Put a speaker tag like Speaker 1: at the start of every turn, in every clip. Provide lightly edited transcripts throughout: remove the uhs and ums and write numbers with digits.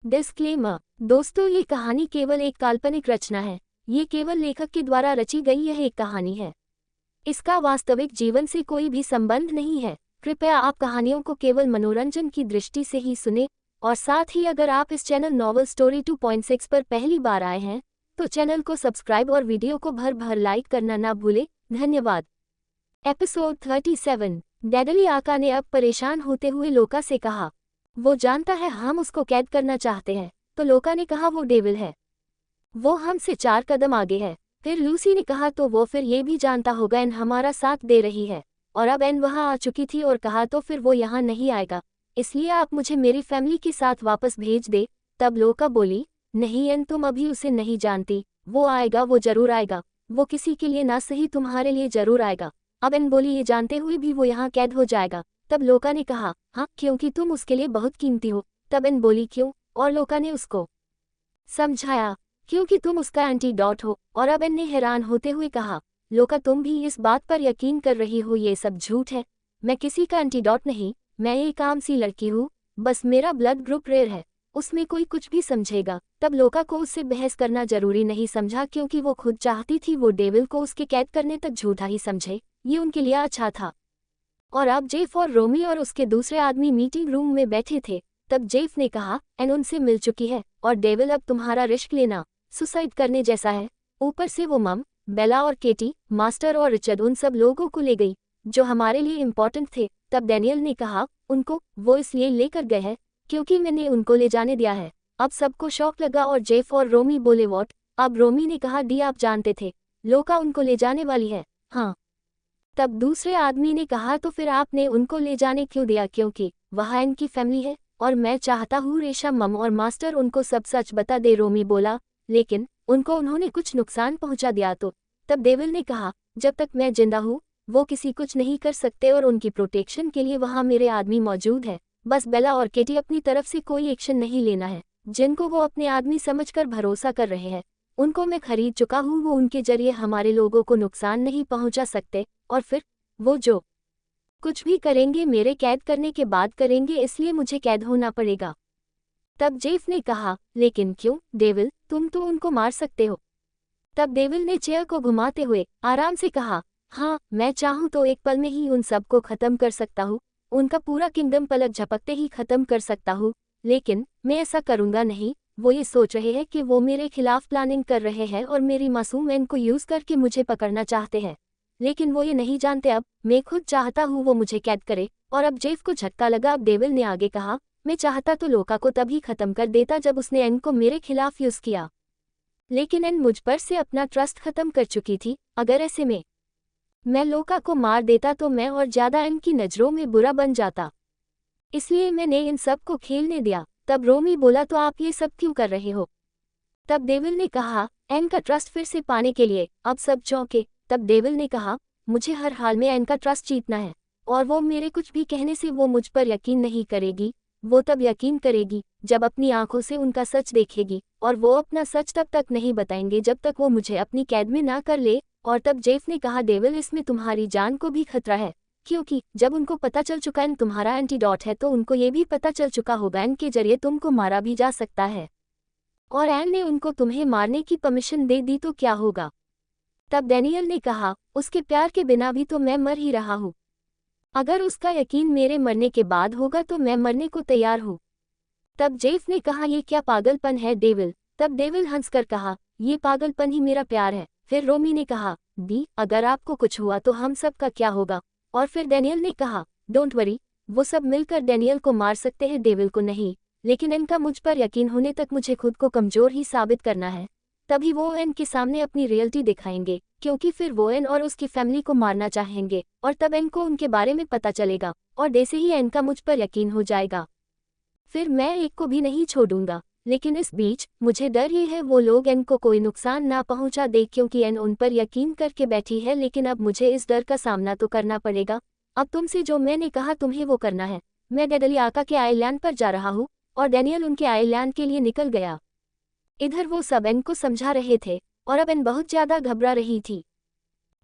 Speaker 1: Disclaimer. दोस्तों, ये कहानी केवल एक काल्पनिक रचना है। ये केवल लेखक के द्वारा रची गई यह एक कहानी है। इसका वास्तविक जीवन से कोई भी संबंध नहीं है। कृपया आप कहानियों को केवल मनोरंजन की दृष्टि से ही सुने, और साथ ही अगर आप इस चैनल नॉवल स्टोरी 2.6 पर पहली बार आए हैं तो चैनल को सब्सक्राइब और वीडियो को भर भर लाइक करना ना भूलें। धन्यवाद। एपिसोड 37। डेडली आका ने अब परेशान होते हुए लोका से कहा, वो जानता है हम उसको कैद करना चाहते हैं। तो लोका ने कहा, वो डेविल है, वो हमसे 4 कदम आगे है। फिर लूसी ने कहा, तो वो फिर ये भी जानता होगा एन हमारा साथ दे रही है, और अब एन वहाँ आ चुकी थी और कहा तो फिर वो यहाँ नहीं आएगा, इसलिए आप मुझे मेरी फैमिली के साथ वापस भेज दे। तब लोका बोली, नहीं एन, तुम अभी उसे नहीं जानती, वो आएगा, वो जरूर आएगा, वो किसी के लिए ना सही तुम्हारे लिए जरूर आएगा। अब एन बोली, ये जानते हुए भी वो यहाँ कैद हो जाएगा। तब लोका ने कहा, हाँ, क्योंकि तुम उसके लिए बहुत कीमती हो। तब एन बोली, क्यों? और लोका ने उसको समझाया, क्योंकि तुम उसका एंटीडोट हो। और अब एन ने हैरान होते हुए कहा, लोका, तुम भी इस बात पर यकीन कर रही हो ये सब झूठ है? मैं किसी का एंटीडोट नहीं, मैं एक आम सी लड़की हूँ, बस मेरा ब्लड ग्रुप रेयर है, उसमें कोई कुछ भी समझेगा। तब लोका को उससे बहस करना जरूरी नहीं समझा, क्योंकि वो खुद चाहती थी वो डेविल को उसके कैद करने तक झूठा ही समझे, ये उनके लिए अच्छा था। और अब जेफ और रोमी और उसके दूसरे आदमी मीटिंग रूम में बैठे थे। तब जेफ ने कहा, एन उनसे मिल चुकी है, और डेविल अब तुम्हारा रिस्क लेना सुसाइड करने जैसा है। ऊपर से वो मम, बेला और केटी, मास्टर और रिचर्ड उन सब लोगों को ले गई जो हमारे लिए इम्पोर्टेंट थे। तब डैनियल ने कहा, उनको वो इसलिए लेकर गए हैं क्योंकि मैंने उनको ले जाने दिया है। अब सबको शौक लगा और जेफ और रोमी बोले, वॉट? अब रोमी ने कहा, डी, आप जानते थे लोका उनको ले जाने वाली है? हाँ। तब दूसरे आदमी ने कहा, तो फिर आपने उनको ले जाने क्यों दिया? क्योंकि वहाँ इनकी फैमिली है और मैं चाहता हूँ रेशा, मम और मास्टर उनको सब सच बता दे। रोमी बोला, लेकिन उनको उन्होंने कुछ नुकसान पहुंचा दिया तो? तब डेविल ने कहा, जब तक मैं जिंदा हूँ वो किसी कुछ नहीं कर सकते, और उनकी प्रोटेक्शन के लिए वहाँ मेरे आदमी मौजूद है। बस बेला और केटी अपनी तरफ से कोई एक्शन नहीं लेना है। जिनको वो अपने आदमी समझकर भरोसा कर रहे हैं उनको मैं खरीद चुका हूँ, वो उनके जरिए हमारे लोगों को नुकसान नहीं पहुंचा सकते, और फिर वो जो कुछ भी करेंगे मेरे कैद करने के बाद करेंगे, इसलिए मुझे कैद होना पड़ेगा। तब जेफ ने कहा, लेकिन क्यों डेविल, तुम तो उनको मार सकते हो। तब डेविल ने चेयर को घुमाते हुए आराम से कहा, हाँ, मैं चाहूँ तो एक पल में ही उन सबको खत्म कर सकता हूँ, उनका पूरा किंगडम पलक झपकते ही खत्म कर सकता हूँ, लेकिन मैं ऐसा करूँगा नहीं। वो ये सोच रहे हैं कि वो मेरे खिलाफ प्लानिंग कर रहे हैं और मेरी मासूम एन को यूज़ करके मुझे पकड़ना चाहते हैं, लेकिन वो ये नहीं जानते अब मैं खुद चाहता हूँ वो मुझे कैद करे। और अब जेफ को झटका लगा। अब डेविल ने आगे कहा, मैं चाहता तो लोका को तभी खत्म कर देता जब उसने एन को मेरे खिलाफ यूज़ किया, लेकिन एन मुझ पर से अपना ट्रस्ट खत्म कर चुकी थी। अगर ऐसे में मैं लोका को मार देता तो मैं और ज़्यादा एन की नज़रों में बुरा बन जाता, इसलिए मैंने इन सब को खेलने दिया। तब रोमी बोला, तो आप ये सब क्यों कर रहे हो? तब डेविल ने कहा, एन का ट्रस्ट फिर से पाने के लिए। अब सब चौंके। तब डेविल ने कहा, मुझे हर हाल में एन का ट्रस्ट जीतना है, और वो मेरे कुछ भी कहने से वो मुझ पर यकीन नहीं करेगी। वो तब यकीन करेगी जब अपनी आंखों से उनका सच देखेगी, और वो अपना सच तब तक नहीं बताएंगे जब तक वो मुझे अपनी कैद में ना कर ले। और तब जेफ ने कहा, डेविल, इसमें तुम्हारी जान को भी खतरा है, क्योंकि जब उनको पता चल चुका एन तुम्हारा एंटीडोट है तो उनको ये भी पता चल चुका होगा एन के जरिए तुमको मारा भी जा सकता है, और एन ने उनको तुम्हें मारने की परमिशन दे दी तो क्या होगा? तब डैनियल ने कहा, उसके प्यार के बिना भी तो मैं मर ही रहा हूँ, अगर उसका यकीन मेरे मरने के बाद होगा तो मैं मरने को तैयार हूँ। तब जेफ ने कहा, ये क्या पागलपन है डेविल? तब डेविल हंसकर कहा, ये पागलपन ही मेरा प्यार है। फिर रोमी ने कहा, दी, अगर आपको कुछ हुआ तो हम सब का क्या होगा? और फिर डैनियल ने कहा, डोंट वरी, वो सब मिलकर डैनियल को मार सकते हैं, डेविल को नहीं, लेकिन इनका मुझ पर यकीन होने तक मुझे खुद को कमजोर ही साबित करना है, तभी वो एन के सामने अपनी रियलिटी दिखाएंगे, क्योंकि फिर वो एन और उसकी फैमिली को मारना चाहेंगे, और तब एन को उनके बारे में पता चलेगा, और जैसे ही एन का मुझ पर यकीन हो जाएगा फिर मैं एक को भी नहीं छोड़ूंगा। लेकिन इस बीच मुझे डर ये है वो लोग एन को कोई नुकसान ना पहुंचा दे, क्योंकि एन उन पर यकीन करके बैठी है, लेकिन अब मुझे इस डर का सामना तो करना पड़ेगा। अब तुमसे जो मैंने कहा तुम्हें वो करना है। मैं डेडली आका के आइलैंड पर जा रहा हूँ, और डैनियल उनके आइलैंड के लिए निकल गया। इधर वो सब एन को समझा रहे थे, और अब एन बहुत ज्यादा घबरा रही थी।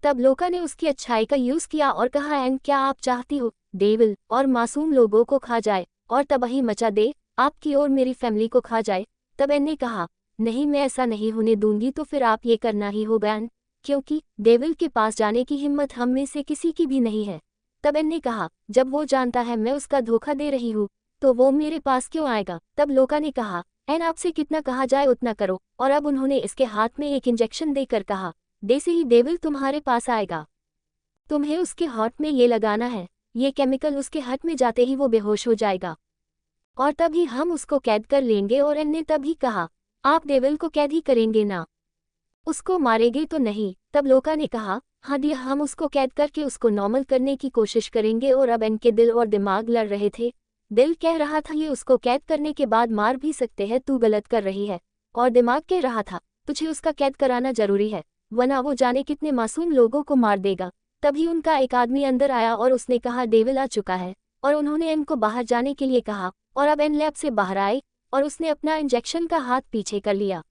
Speaker 1: तब लोका ने उसकी अच्छाई का यूज किया और कहा, एन, क्या आप चाहती हो डेविल और मासूम लोगों को खा जाए और तबाही मचा दे? आपकी और मेरी फैमिली को खा जाए। तब एन ने कहा, नहीं मैं ऐसा नहीं होने दूंगी। तो फिर आप ये करना ही होगा एन, क्योंकि डेविल के पास जाने की हिम्मत हम में से किसी की भी नहीं है। तब एन ने कहा, जब वो जानता है मैं उसका धोखा दे रही हूँ तो वो मेरे पास क्यों आएगा। तब लोका ने कहा, एन आपसे कितना कहा जाए उतना करो। और अब उन्होंने इसके हाथ में एक इंजेक्शन देकर कहा, दे से ही डेविल तुम्हारे पास आएगा, तुम्हें उसके हाथ में ये लगाना है। ये केमिकल उसके हाथ में जाते ही वो बेहोश हो जाएगा और तभी हम उसको कैद कर लेंगे। और एन ने तभी कहा, आप डेविल को कैद ही करेंगे ना, उसको मारेंगे तो नहीं। तब लोका ने कहा, हाँ दिया, हम उसको कैद करके उसको नॉर्मल करने की कोशिश करेंगे। और अब एन के दिल और दिमाग लड़ रहे थे। दिल कह रहा था ये उसको कैद करने के बाद मार भी सकते हैं, तू गलत कर रही है। और दिमाग कह रहा था, तुझे उसका कैद कराना जरूरी है, वरना वो जाने कितने मासूम लोगों को मार देगा। तभी उनका एक आदमी अंदर आया और उसने कहा डेविल आ चुका है। और उन्होंने एन को बाहर जाने के लिए कहा। और अब एन लैब से बाहर आए और उसने अपना इंजेक्शन का हाथ पीछे कर लिया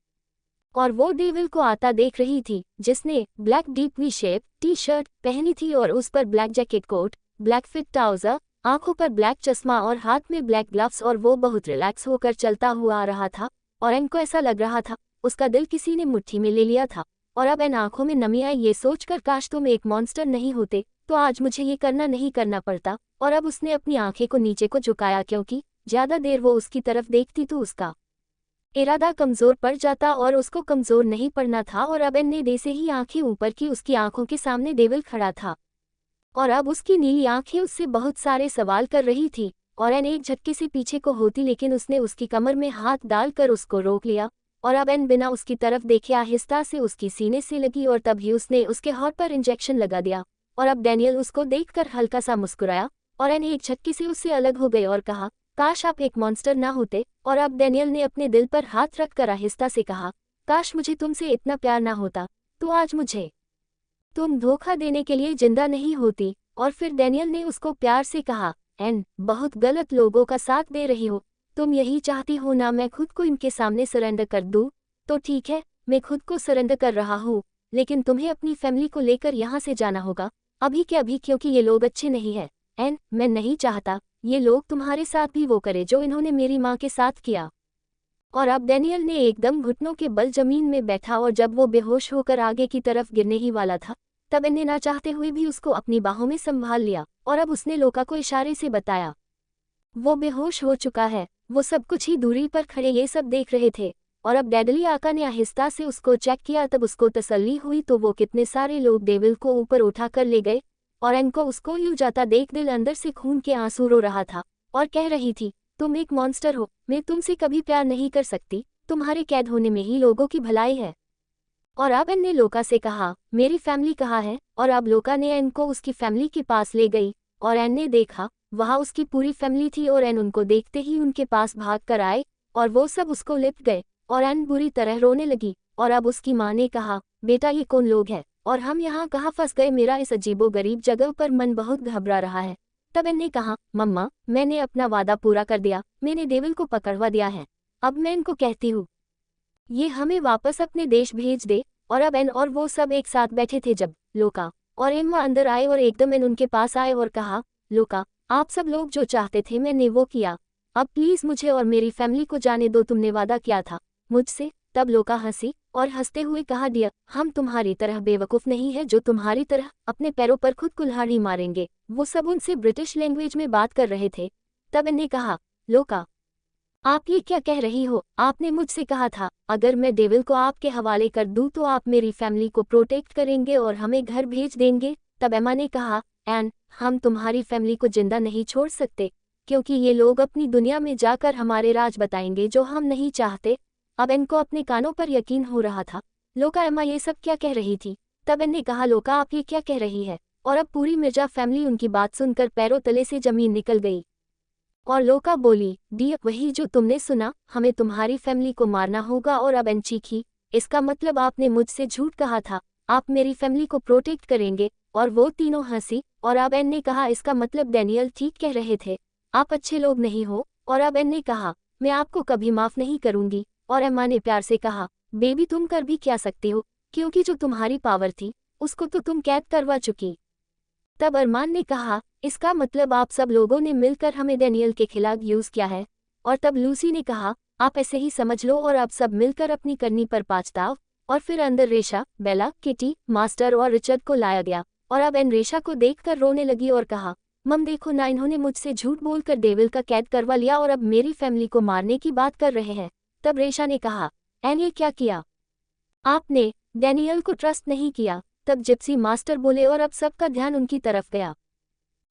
Speaker 1: और वो डेविल को आता देख रही थी, जिसने black deep V shape T shirt पहनी थी और उस पर black jacket coat, black fit trouser, आंखों पर ब्लैक चश्मा और हाथ में ब्लैक ग्लव्स। और वो बहुत रिलैक्स होकर चलता हुआ आ रहा था और एन को ऐसा लग रहा था उसका दिल किसी ने मुट्ठी में ले लिया था। और अब एन आंखों में नमी आई, ये सोचकर काश तुम एक मॉन्स्टर नहीं होते तो आज मुझे ये करना नहीं करना पड़ता। और अब उसने अपनी आंखें को नीचे को झुकाया, क्योंकि ज्यादा देर वो उसकी तरफ देखती तो उसका इरादा कमजोर पड़ जाता और उसको कमजोर नहीं पड़ना था। और अब एन ने दे से ही आंखें ऊपर की, उसकी आंखों के सामने डेविल खड़ा था और अब उसकी नीली आंखें उससे बहुत सारे सवाल कर रही थी। और एन एक झटके से पीछे को होती, लेकिन उसने उसकी कमर में हाथ डालकर उसको रोक लिया। और अब एन बिना उसकी तरफ देखे आहिस्ता से उसकी सीने से लगी और तभी उसने उसके हाथ पर इंजेक्शन लगा दिया। और अब डैनियल उसको देखकर हल्का सा मुस्कुराया और एन एक झटके से उससे अलग हो गई और कहा, काश आप एक मॉन्स्टर ना होते। और अब डैनियल ने अपने दिल पर हाथ रखकर आहिस्ता से कहा, काश मुझे तुमसे इतना प्यार ना होता तो आज मुझे तुम धोखा देने के लिए जिंदा नहीं होती। और फिर डैनियल ने उसको प्यार से कहा, एन बहुत गलत लोगों का साथ दे रही हो, तुम यही चाहती हो ना मैं खुद को इनके सामने सरेंडर कर दूं? तो ठीक है, मैं खुद को सरेंडर कर रहा हूँ, लेकिन तुम्हें अपनी फैमिली को लेकर यहाँ से जाना होगा अभी के अभी, क्योंकि ये लोग अच्छे नहीं है। एन मैं नहीं चाहता ये लोग तुम्हारे साथ भी वो करे जो इन्होंने मेरी माँ के साथ किया। और अब डैनियल ने एकदम घुटनों के बल जमीन में बैठा और जब वो बेहोश होकर आगे की तरफ गिरने ही वाला था तब एन ने ना चाहते हुए भी उसको अपनी बाहों में संभाल लिया। और अब उसने लोका को इशारे से बताया, वो बेहोश हो चुका है। वो सब कुछ ही दूरी पर खड़े ये सब देख रहे थे। और अब डैडली आका ने आहिस्ता से उसको चेक किया, तब उसको तसल्ली हुई तो वो कितने सारे लोग डेविल को ऊपर उठा कर ले गए। और एन को उसको यूं जाता देख दिल अंदर से खून के आंसू रो रहा था और कह रही थी, तुम एक मॉन्स्टर हो, मैं तुमसे कभी प्यार नहीं कर सकती, तुम्हारे कैद होने में ही लोगों की भलाई है। और अब एन ने लोका से कहा, मेरी फैमिली कहाँ है? और अब लोका ने एन को उसकी फैमिली के पास ले गई और एन ने देखा वहाँ उसकी पूरी फैमिली थी और एन उनको देखते ही उनके पास भाग कर आए और वो सब उसको लिपट गए और एन बुरी तरह रोने लगी। और अब उसकी माँ ने कहा, बेटा ये कौन लोग हैं और हम यहाँ कहाँ फंस गए? मेरा इस अजीबोगरीब जगह पर मन बहुत घबरा रहा है। तब एन ने कहा, मम्मा मैंने अपना वादा पूरा कर दिया, मैंने डेविल को पकड़वा दिया है, अब मैं इनको कहती हूँ ये हमें वापस अपने देश भेज दे। और अब एन और वो सब एक साथ बैठे थे जब लोका और एम्मा अंदर आए और एकदम एन उनके पास आए और कहा, लोका आप सब लोग जो चाहते थे मैंने वो किया, अब प्लीज मुझे और मेरी फैमिली को जाने दो, तुमने वादा किया था मुझसे। तब लोका हंसी और हंसते हुए कहा, डियर हम तुम्हारी तरह बेवकूफ़ नहीं है जो तुम्हारी तरह अपने पैरों पर खुद कुल्हाड़ी मारेंगे। वो सब उनसे ब्रिटिश लैंग्वेज में बात कर रहे थे। तब इन्हें कहा, लोका आप ये क्या कह रही हो? आपने मुझसे कहा था अगर मैं डेविल को आपके हवाले कर दूं तो आप मेरी फैमिली को प्रोटेक्ट करेंगे और हमें घर भेज देंगे। तब एम्मा ने कहा, एन हम तुम्हारी फैमिली को जिंदा नहीं छोड़ सकते क्योंकि ये लोग अपनी दुनिया में जाकर हमारे राज बताएंगे जो हम नहीं चाहते। अब एन को अपने कानों पर यकीन हो रहा था, लोका एम्मा ये सब क्या कह रही थी। तब एन ने कहा, लोका आप ये क्या कह रही है? और अब पूरी मिर्जा फैमिली उनकी बात सुनकर पैरों तले से जमीन निकल गई। और लोका बोली, डियर वही जो तुमने सुना, हमें तुम्हारी फैमिली को मारना होगा। और अब एन चीखी, इसका मतलब आपने मुझसे झूठ कहा था, आप मेरी फैमिली को प्रोटेक्ट करेंगे। और वो तीनों हंसी। और अब एन ने कहा, इसका मतलब डैनियल ठीक कह रहे थे, आप अच्छे लोग नहीं हो। और अब एन ने कहा, मैं आपको कभी माफ नहीं करूंगी। और एम्मा ने प्यार से कहा, बेबी तुम कर भी क्या सकते हो, क्योंकि जो तुम्हारी पावर थी उसको तो तुम कैद करवा चुकी। तब अरमान ने कहा, इसका मतलब आप सब लोगों ने मिलकर हमें डैनियल के खिलाफ यूज किया है। और तब लूसी ने कहा, आप ऐसे ही समझ लो और अब सब मिलकर अपनी करनी पर पाछताओ। और फिर अंदर रेशा, बेला, किटी, मास्टर और रिचर्ड को लाया गया और अब एन रेशा को देखकर रोने लगी और कहा, मम देखो ना, इन्होंने मुझसे झूठ बोलकर डेविल का कैद करवा लिया और अब मेरी फैमिली को मारने की बात कर रहे हैं। तब रेशा ने कहा, एन ये क्या किया आपने? डैनियल को ट्रस्ट नहीं किया। तब जिप्सी मास्टर बोले और अब सबका ध्यान उनकी तरफ गया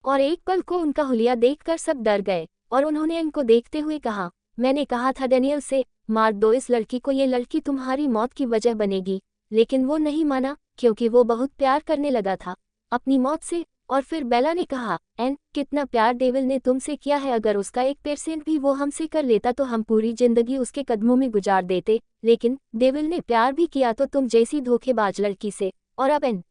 Speaker 1: और एक पल को उनका हुलिया देखकर सब डर गए और उन्होंने एन को देखते हुए कहा, मैंने कहा था डैनियल से, मार दो इस लड़की को, ये लड़की तुम्हारी मौत की वजह बनेगी। लेकिन वो नहीं माना क्योंकि वो बहुत प्यार करने लगा था अपनी मौत से। और फिर बेला ने कहा, एन कितना प्यार डेविल ने तुमसे किया है, अगर उसका 1% भी वो हमसे कर लेता तो हम पूरी जिंदगी उसके कदमों में गुजार देते। लेकिन डेविल ने प्यार भी किया तो तुम जैसी धोखेबाज लड़की से। और अब एन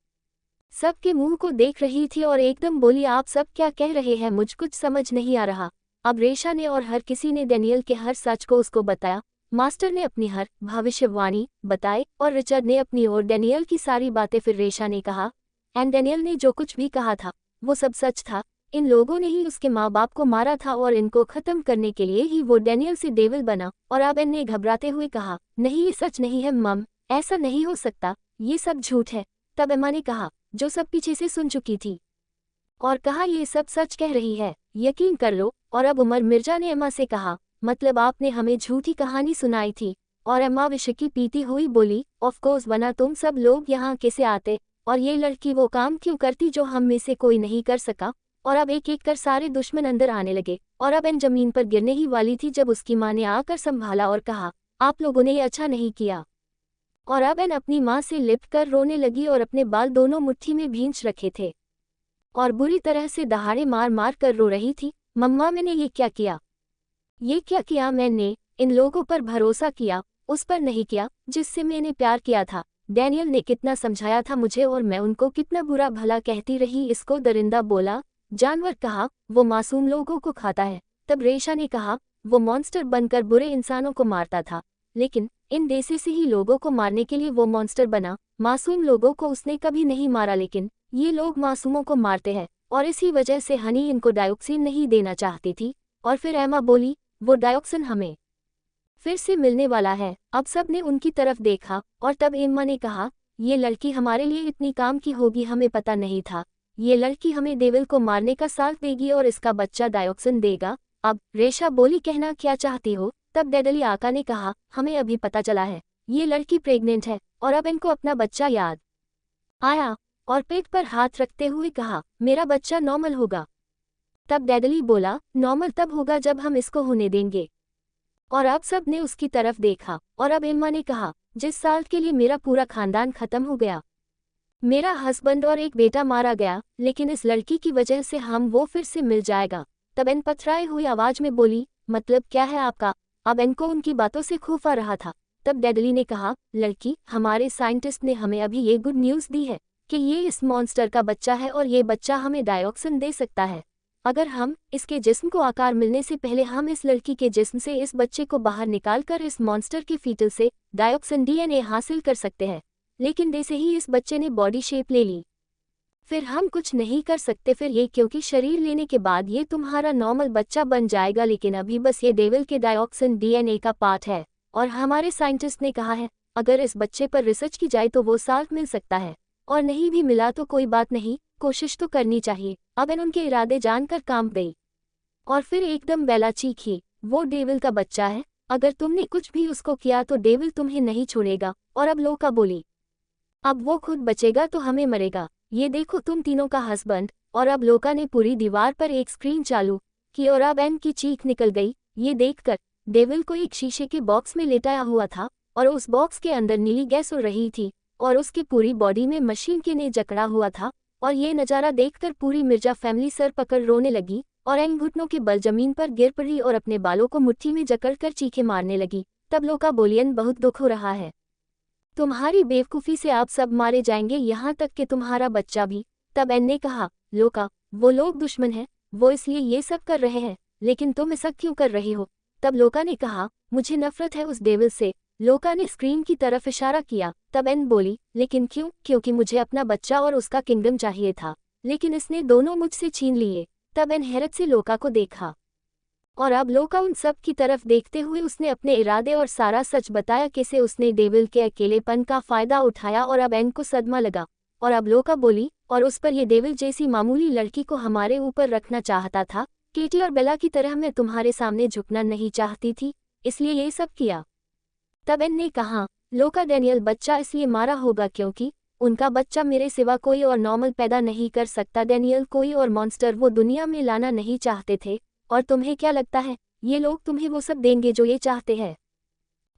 Speaker 1: सबके मुंह को देख रही थी और एकदम बोली, आप सब क्या कह रहे हैं, मुझ कुछ समझ नहीं आ रहा। अब रेशा ने और हर किसी ने डैनियल के हर सच को उसको बताया। मास्टर ने अपनी हर भविष्यवाणी बताए और रिचर्ड ने अपनी और डैनियल की सारी बातें। फिर रेशा ने कहा, एंड डैनियल ने जो कुछ भी कहा था वो सब सच था। इन लोगों ने ही उसके माँ बाप को मारा था और इनको खत्म करने के लिए ही वो डैनियल से डेविल बना। और अब एन ने घबराते हुए कहा, नहीं ये सच नहीं है मम, ऐसा नहीं हो सकता, ये सब झूठ है। तब एम्मा ने कहा, जो सब पीछे से सुन चुकी थी, और कहा, ये सब सच कह रही है, यकीन कर लो। और अब उमर मिर्जा ने एम्मा से कहा, मतलब आपने हमें झूठी कहानी सुनाई थी? और एम्मा विशकी पीती हुई बोली, ऑफ कोर्स, वरना तुम सब लोग यहाँ कैसे आते और ये लड़की वो काम क्यों करती जो हम में से कोई नहीं कर सका। और अब एक एक कर सारे दुश्मन अंदर आने लगे और अब एन जमीन पर गिरने ही वाली थी जब उसकी माँ ने आकर संभाला और कहा, आप लोगों ने ये अच्छा नहीं किया। और अब एन अपनी माँ से लिपटकर रोने लगी और अपने बाल दोनों मुट्ठी में भींच रखे थे और बुरी तरह से दहाड़े मार मार कर रो रही थी, मम्मा मैंने ये क्या किया, ये क्या किया मैंने? इन लोगों पर भरोसा किया, उस पर नहीं किया जिससे मैंने प्यार किया था। डैनियल ने कितना समझाया था मुझे और मैं उनको कितना बुरा भला कहती रही। इसको दरिंदा बोला, जानवर कहा, वो मासूम लोगों को खाता है। तब रेशा ने कहा, वो मॉन्स्टर बनकर बुरे इंसानों को मारता था, लेकिन इन देसी से ही लोगों को मारने के लिए वो मॉन्स्टर बना। मासूम लोगों को उसने कभी नहीं मारा, लेकिन ये लोग मासूमों को मारते हैं और इसी वजह से हनी इनको डायोक्सिन नहीं देना चाहती थी। और फिर एम्मा बोली, वो डायोक्सिन हमें फिर से मिलने वाला है। अब सब ने उनकी तरफ देखा और तब एम्मा ने कहा, ये लड़की हमारे लिए इतनी काम की होगी, हमें पता नहीं था। ये लड़की हमें डेविल को मारने का साथ देगी और इसका बच्चा डायोक्सिन देगा। अब रेशा बोली, कहना क्या चाहती हो? तब डेडली आका ने कहा, हमें अभी पता चला है, ये लड़की प्रेग्नेंट है। और अब इनको अपना बच्चा याद आया और पेट पर हाथ रखते हुए कहा, मेरा बच्चा नॉर्मल होगा। तब डेडली बोला, नॉर्मल तब होगा जब हम इसको होने देंगे। और अब सब ने उसकी तरफ देखा और अब एम्मा ने कहा, जिस साल के लिए मेरा पूरा खानदान खत्म हो गया, मेरा हस्बैंड और एक बेटा मारा गया, लेकिन इस लड़की की वजह से हम वो फिर से मिल जाएगा। तब एन पथराई हुई आवाज में बोली, मतलब क्या है आपका? अब एन को उनकी बातों से खौफ आ रहा था। तब डेडली ने कहा, लड़की, हमारे साइंटिस्ट ने हमें अभी ये गुड न्यूज़ दी है कि ये इस मॉन्स्टर का बच्चा है और ये बच्चा हमें डायोक्सिन दे सकता है। अगर हम इसके जिस्म को आकार मिलने से पहले हम इस लड़की के जिस्म से इस बच्चे को बाहर निकालकर इस मॉन्स्टर के फीटल से डायोक्सिन डीएनए हासिल कर सकते हैं। लेकिन जैसे ही इस बच्चे ने बॉडी शेप ले ली, फिर हम कुछ नहीं कर सकते फिर ये, क्योंकि शरीर लेने के बाद ये तुम्हारा नॉर्मल बच्चा बन जाएगा। लेकिन अभी बस ये डेविल के डायोक्सिन डीएनए का पार्ट है और हमारे साइंटिस्ट ने कहा है, अगर इस बच्चे पर रिसर्च की जाए तो वो साथ मिल सकता है, और नहीं भी मिला तो कोई बात नहीं, कोशिश तो करनी चाहिए। अब इन उनके इरादे जानकर कांप गई और फिर एकदम बेला चीखी, वो डेविल का बच्चा है, अगर तुमने कुछ भी उसको किया तो डेविल तुम्हें नहीं छोड़ेगा। और अब लोका बोली, अब वो खुद बचेगा तो हमें मरेगा, ये देखो तुम तीनों का हस्बैंड। और अब लोका ने पूरी दीवार पर एक स्क्रीन चालू की और अब एन की चीख निकल गई ये देखकर। डेविल को एक शीशे के बॉक्स में लेटाया हुआ था और उस बॉक्स के अंदर नीली गैस उड़ रही थी और उसकी पूरी बॉडी में मशीन के ने जकड़ा हुआ था। और ये नज़ारा देखकर पूरी मिर्जा फैमिली सर पकड़ रोने लगी और एन घुटनों के बल जमीन पर गिर पड़ी और अपने बालों को मुट्ठी में जकड़कर चीखें मारने लगी। तब लोका बोली, एन बहुत दुख हो रहा है, तुम्हारी बेवकूफ़ी से आप सब मारे जाएंगे, यहाँ तक कि तुम्हारा बच्चा भी। तब एन ने कहा, लोका, वो लोग दुश्मन हैं, वो इसलिए ये सब कर रहे हैं, लेकिन तुम ऐसा क्यों कर रही हो? तब लोका ने कहा, मुझे नफरत है उस डेविल से। लोका ने स्क्रीन की तरफ इशारा किया। तब एन बोली, लेकिन क्यों? क्योंकि मुझे अपना बच्चा और उसका किंगडम चाहिए था, लेकिन इसने दोनों मुझसे छीन लिए। तब एन हैरत से लोका को देखा और अब लोका उन सब की तरफ देखते हुए उसने अपने इरादे और सारा सच बताया, कैसे उसने डेविल के अकेलेपन का फायदा उठाया और अब एन को सदमा लगा। और अब लोका बोली, और उस पर ये डेविल जैसी मामूली लड़की को हमारे ऊपर रखना चाहता था। केटी और बेला की तरह मैं तुम्हारे सामने झुकना नहीं चाहती थी, इसलिए ये सब किया। तब एन ने कहा, लोका डैनियल बच्चा इसलिए मारा होगा क्योंकि उनका बच्चा मेरे सिवा कोई और नॉर्मल पैदा नहीं कर सकता। डैनियल कोई और मॉन्स्टर वो दुनिया में लाना नहीं चाहते थे, और तुम्हें क्या लगता है ये लोग तुम्हें वो सब देंगे जो ये चाहते हैं?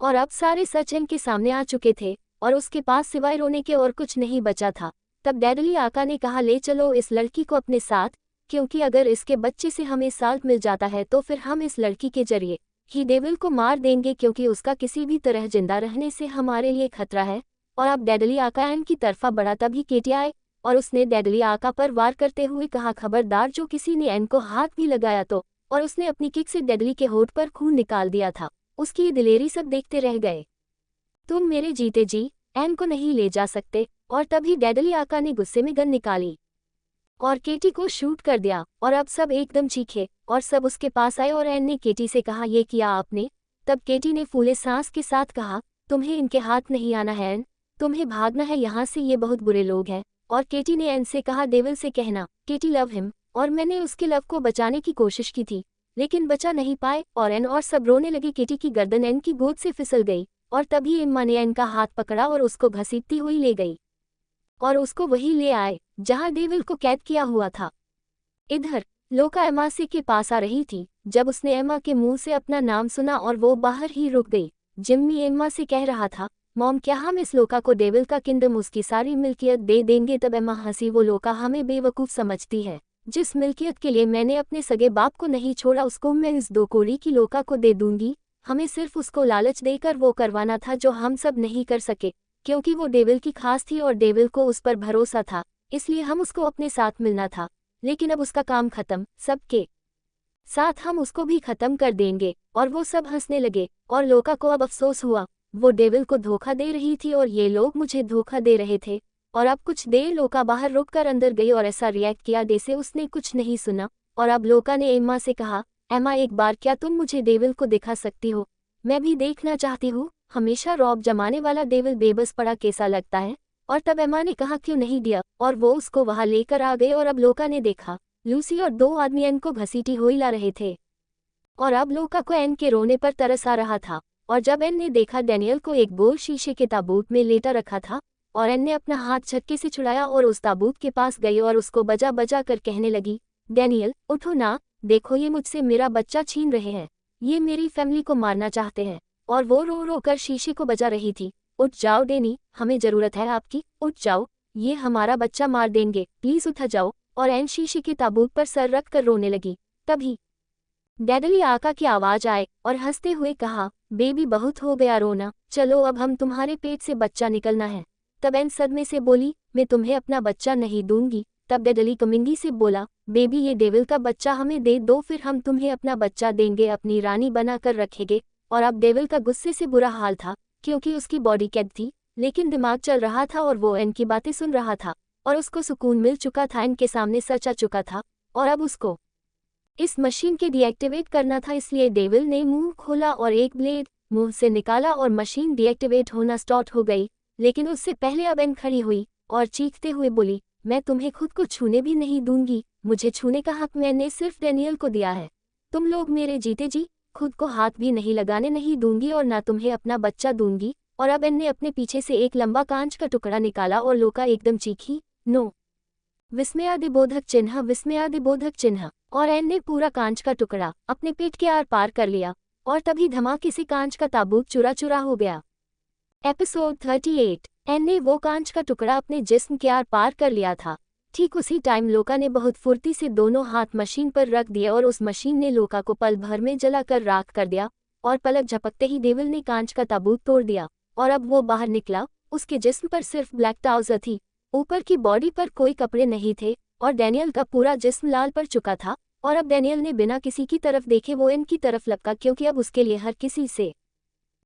Speaker 1: और अब सारे सच एन के सामने आ चुके थे और उसके पास सिवाय रोने के और कुछ नहीं बचा था। तब डैडली आका ने कहा, ले चलो इस लड़की को अपने साथ, क्योंकि अगर इसके बच्चे से हमें साल्ट मिल जाता है तो फिर हम इस लड़की के जरिए ही डेविल को मार देंगे, क्योंकि उसका किसी भी तरह जिंदा रहने से हमारे लिए खतरा है। और अब डैडली आका एन की तरफा बढ़ा। तभी केटी आए और उसने डैडली आका पर वार करते हुए कहा, खबरदार जो किसी ने एन को हाथ भी लगाया तो। और उसने अपनी किक से डैडली के होठ पर खून निकाल दिया था। उसकी ये दिलेरी सब देखते रह गए। तुम मेरे जीते जी एन को नहीं ले जा सकते। और तभी डैडली आका ने गुस्से में गन निकाली और केटी को शूट कर दिया। और अब सब एकदम चीखे और सब उसके पास आए और एन ने केटी से कहा, ये किया आपने? तब केटी ने फूले सांस के साथ कहा, तुम्हें इनके हाथ नहीं आना है एन, तुम्हें भागना है यहाँ से, ये बहुत बुरे लोग हैं। और केटी ने एन से कहा, डेविल से कहना केटी लव हिम, और मैंने उसके लव को बचाने की कोशिश की थी लेकिन बचा नहीं पाए। और एन और सब रोने लगे। केटी की गर्दन एन की गोद से फिसल गई और तभी एम्मा ने एन का हाथ पकड़ा और उसको घसीटती हुई ले गई और उसको वही ले आए जहां डेविल को कैद किया हुआ था। इधर लोका एम्मा से के पास आ रही थी जब उसने एम्मा के मुंह से अपना नाम सुना और वो बाहर ही रुक गई। जिम्मी एम्मा से कह रहा था, मॉम क्या हम इस लोका को डेविल का किंगडम उसकी सारी मिल्कियत दे देंगे? तब एम्मा हंसी, वो लोका हमें बेवकूफ़ समझती है, जिस मिल्कियत के लिए मैंने अपने सगे बाप को नहीं छोड़ा उसको मैं इस 2 कौड़ी की लोका को दे दूंगी। हमें सिर्फ उसको लालच देकर वो करवाना था जो हम सब नहीं कर सके, क्योंकि वो डेविल की खास थी और डेविल को उस पर भरोसा था, इसलिए हम उसको अपने साथ मिलना था। लेकिन अब उसका काम खत्म, सबके साथ हम उसको भी खत्म कर देंगे। और वो सब हंसने लगे और लोका को अब अफसोस हुआ, वो डेविल को धोखा दे रही थी और ये लोग मुझे धोखा दे रहे थे। और अब कुछ देर लोका बाहर रुककर अंदर गई और ऐसा रिएक्ट किया जैसे उसने कुछ नहीं सुना। और अब लोका ने एम्मा से कहा, एम्मा एक बार क्या तुम मुझे डेविल को दिखा सकती हो? मैं भी देखना चाहती हूँ, हमेशा रौब जमाने वाला डेविल बेबस पड़ा कैसा लगता है। और तब एम्मा ने कहा, क्यों नहीं दिया, और वो उसको वहां लेकर आ गए। और अब लोका ने देखा लूसी और 2 आदमी एन को घसीटी हुई ला रहे थे और अब लोका को एन के रोने पर तरस आ रहा था। और जब एन ने देखा डैनियल को एक गोल शीशे के ताबूत में लेटा रखा था और एन ने अपना हाथ झटके से छुड़ाया और उस ताबूत के पास गई और उसको बजा बजा कर कहने लगी, डैनियल उठो ना, देखो ये मुझसे मेरा बच्चा छीन रहे हैं, ये मेरी फैमिली को मारना चाहते हैं। और वो रो रो कर शीशे को बजा रही थी, उठ जाओ डैनी, हमें जरूरत है आपकी, उठ जाओ, ये हमारा बच्चा मार देंगे, प्लीज उठ जाओ। और एन शीशे के ताबूत पर सर रख कर रोने लगी। तभी डैडली आका की आवाज आए और हंसते हुए कहा, बेबी बहुत हो गया रोना, चलो अब हम तुम्हारे पेट से बच्चा निकलना है। तब एन सदमे से बोली, मैं तुम्हें अपना बच्चा नहीं दूंगी। तब डैडली कमिंगी से बोला, बेबी ये डेविल का बच्चा हमें दे दो, फिर हम तुम्हें अपना बच्चा देंगे, अपनी रानी बनाकर रखेंगे। और अब डेविल का गुस्से से बुरा हाल था क्योंकि उसकी बॉडी कैद थी लेकिन दिमाग चल रहा था और वो एन की बातें सुन रहा था और उसको सुकून मिल चुका था, एन के सामने सच आ चुका था और अब उसको इस मशीन के डीएक्टिवेट करना था। इसलिए डेविल ने मुंह खोला और एक ब्लेड मुंह से निकाला और मशीन डीएक्टिवेट होना स्टार्ट हो गई। लेकिन उससे पहले अब एन खड़ी हुई और चीखते हुए बोली, मैं तुम्हें खुद को छूने भी नहीं दूंगी, मुझे छूने का हक मैंने सिर्फ डैनियल को दिया है, तुम लोग मेरे जीते जी खुद को हाथ भी नहीं लगाने नहीं दूंगी और ना तुम्हें अपना बच्चा दूंगी। और अब एन ने अपने पीछे से एक लंबा कांच का टुकड़ा निकाला और लोका एकदम चीखी, नो, विस्मयादिबोधक चिन्ह, विस्मयादिबोधक चिन्ह। और एन ने पूरा कांच का टुकड़ा अपने पेट के आर पार कर लिया और तभी धमाके से कांच का ताबूत चुरा चुरा हो गया। एपिसोड 38। एन ने वो कांच का टुकड़ा अपने जिस्म के आर पार कर लिया था। ठीक उसी टाइम लोका ने बहुत फुर्ती से दोनों हाथ मशीन पर रख दिए और उस मशीन ने लोका को पल भर में जलाकर राख कर दिया और पलक झपकते ही डेविल ने कांच का ताबूत तोड़ दिया और अब वो बाहर निकला। उसके जिस्म पर सिर्फ ब्लैक ट्राउजर थी, ऊपर की बॉडी पर कोई कपड़े नहीं थे और डैनियल का पूरा जिस्म लाल पड़ चुका था। और अब डैनियल ने बिना किसी की तरफ देखे वो एन की तरफ लपका क्योंकि अब उसके लिए हर किसी से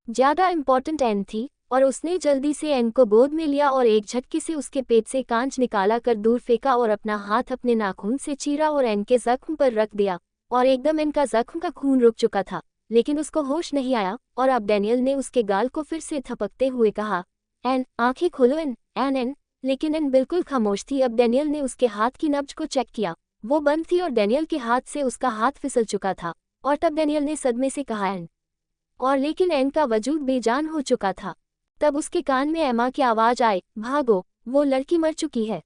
Speaker 1: ज्यादा इम्पोर्टेंट एन थी। और उसने जल्दी से एन को गोद में लिया और एक झटके से उसके पेट से कांच निकाला कर दूर फेंका और अपना हाथ अपने नाखून से चीरा और एन के जख्म पर रख दिया और एकदम एन का जख्म का खून रुक चुका था, लेकिन उसको होश नहीं आया। और अब डैनियल ने उसके गाल को फिर से थपकते हुए कहा, एन आंखें खोलो एन। लेकिन एन बिल्कुल खामोश थी। अब डैनियल ने उसके हाथ की नब्ज को चेक किया, वो बंद थी और डैनियल के हाथ से उसका हाथ फिसल चुका था। और तब डैनियल ने सदमे से कहा, एन। और लेकिन एन का वजूद बेजान हो चुका था। तब उसके कान में एमा की आवाज आई, भागो, वो लड़की मर चुकी है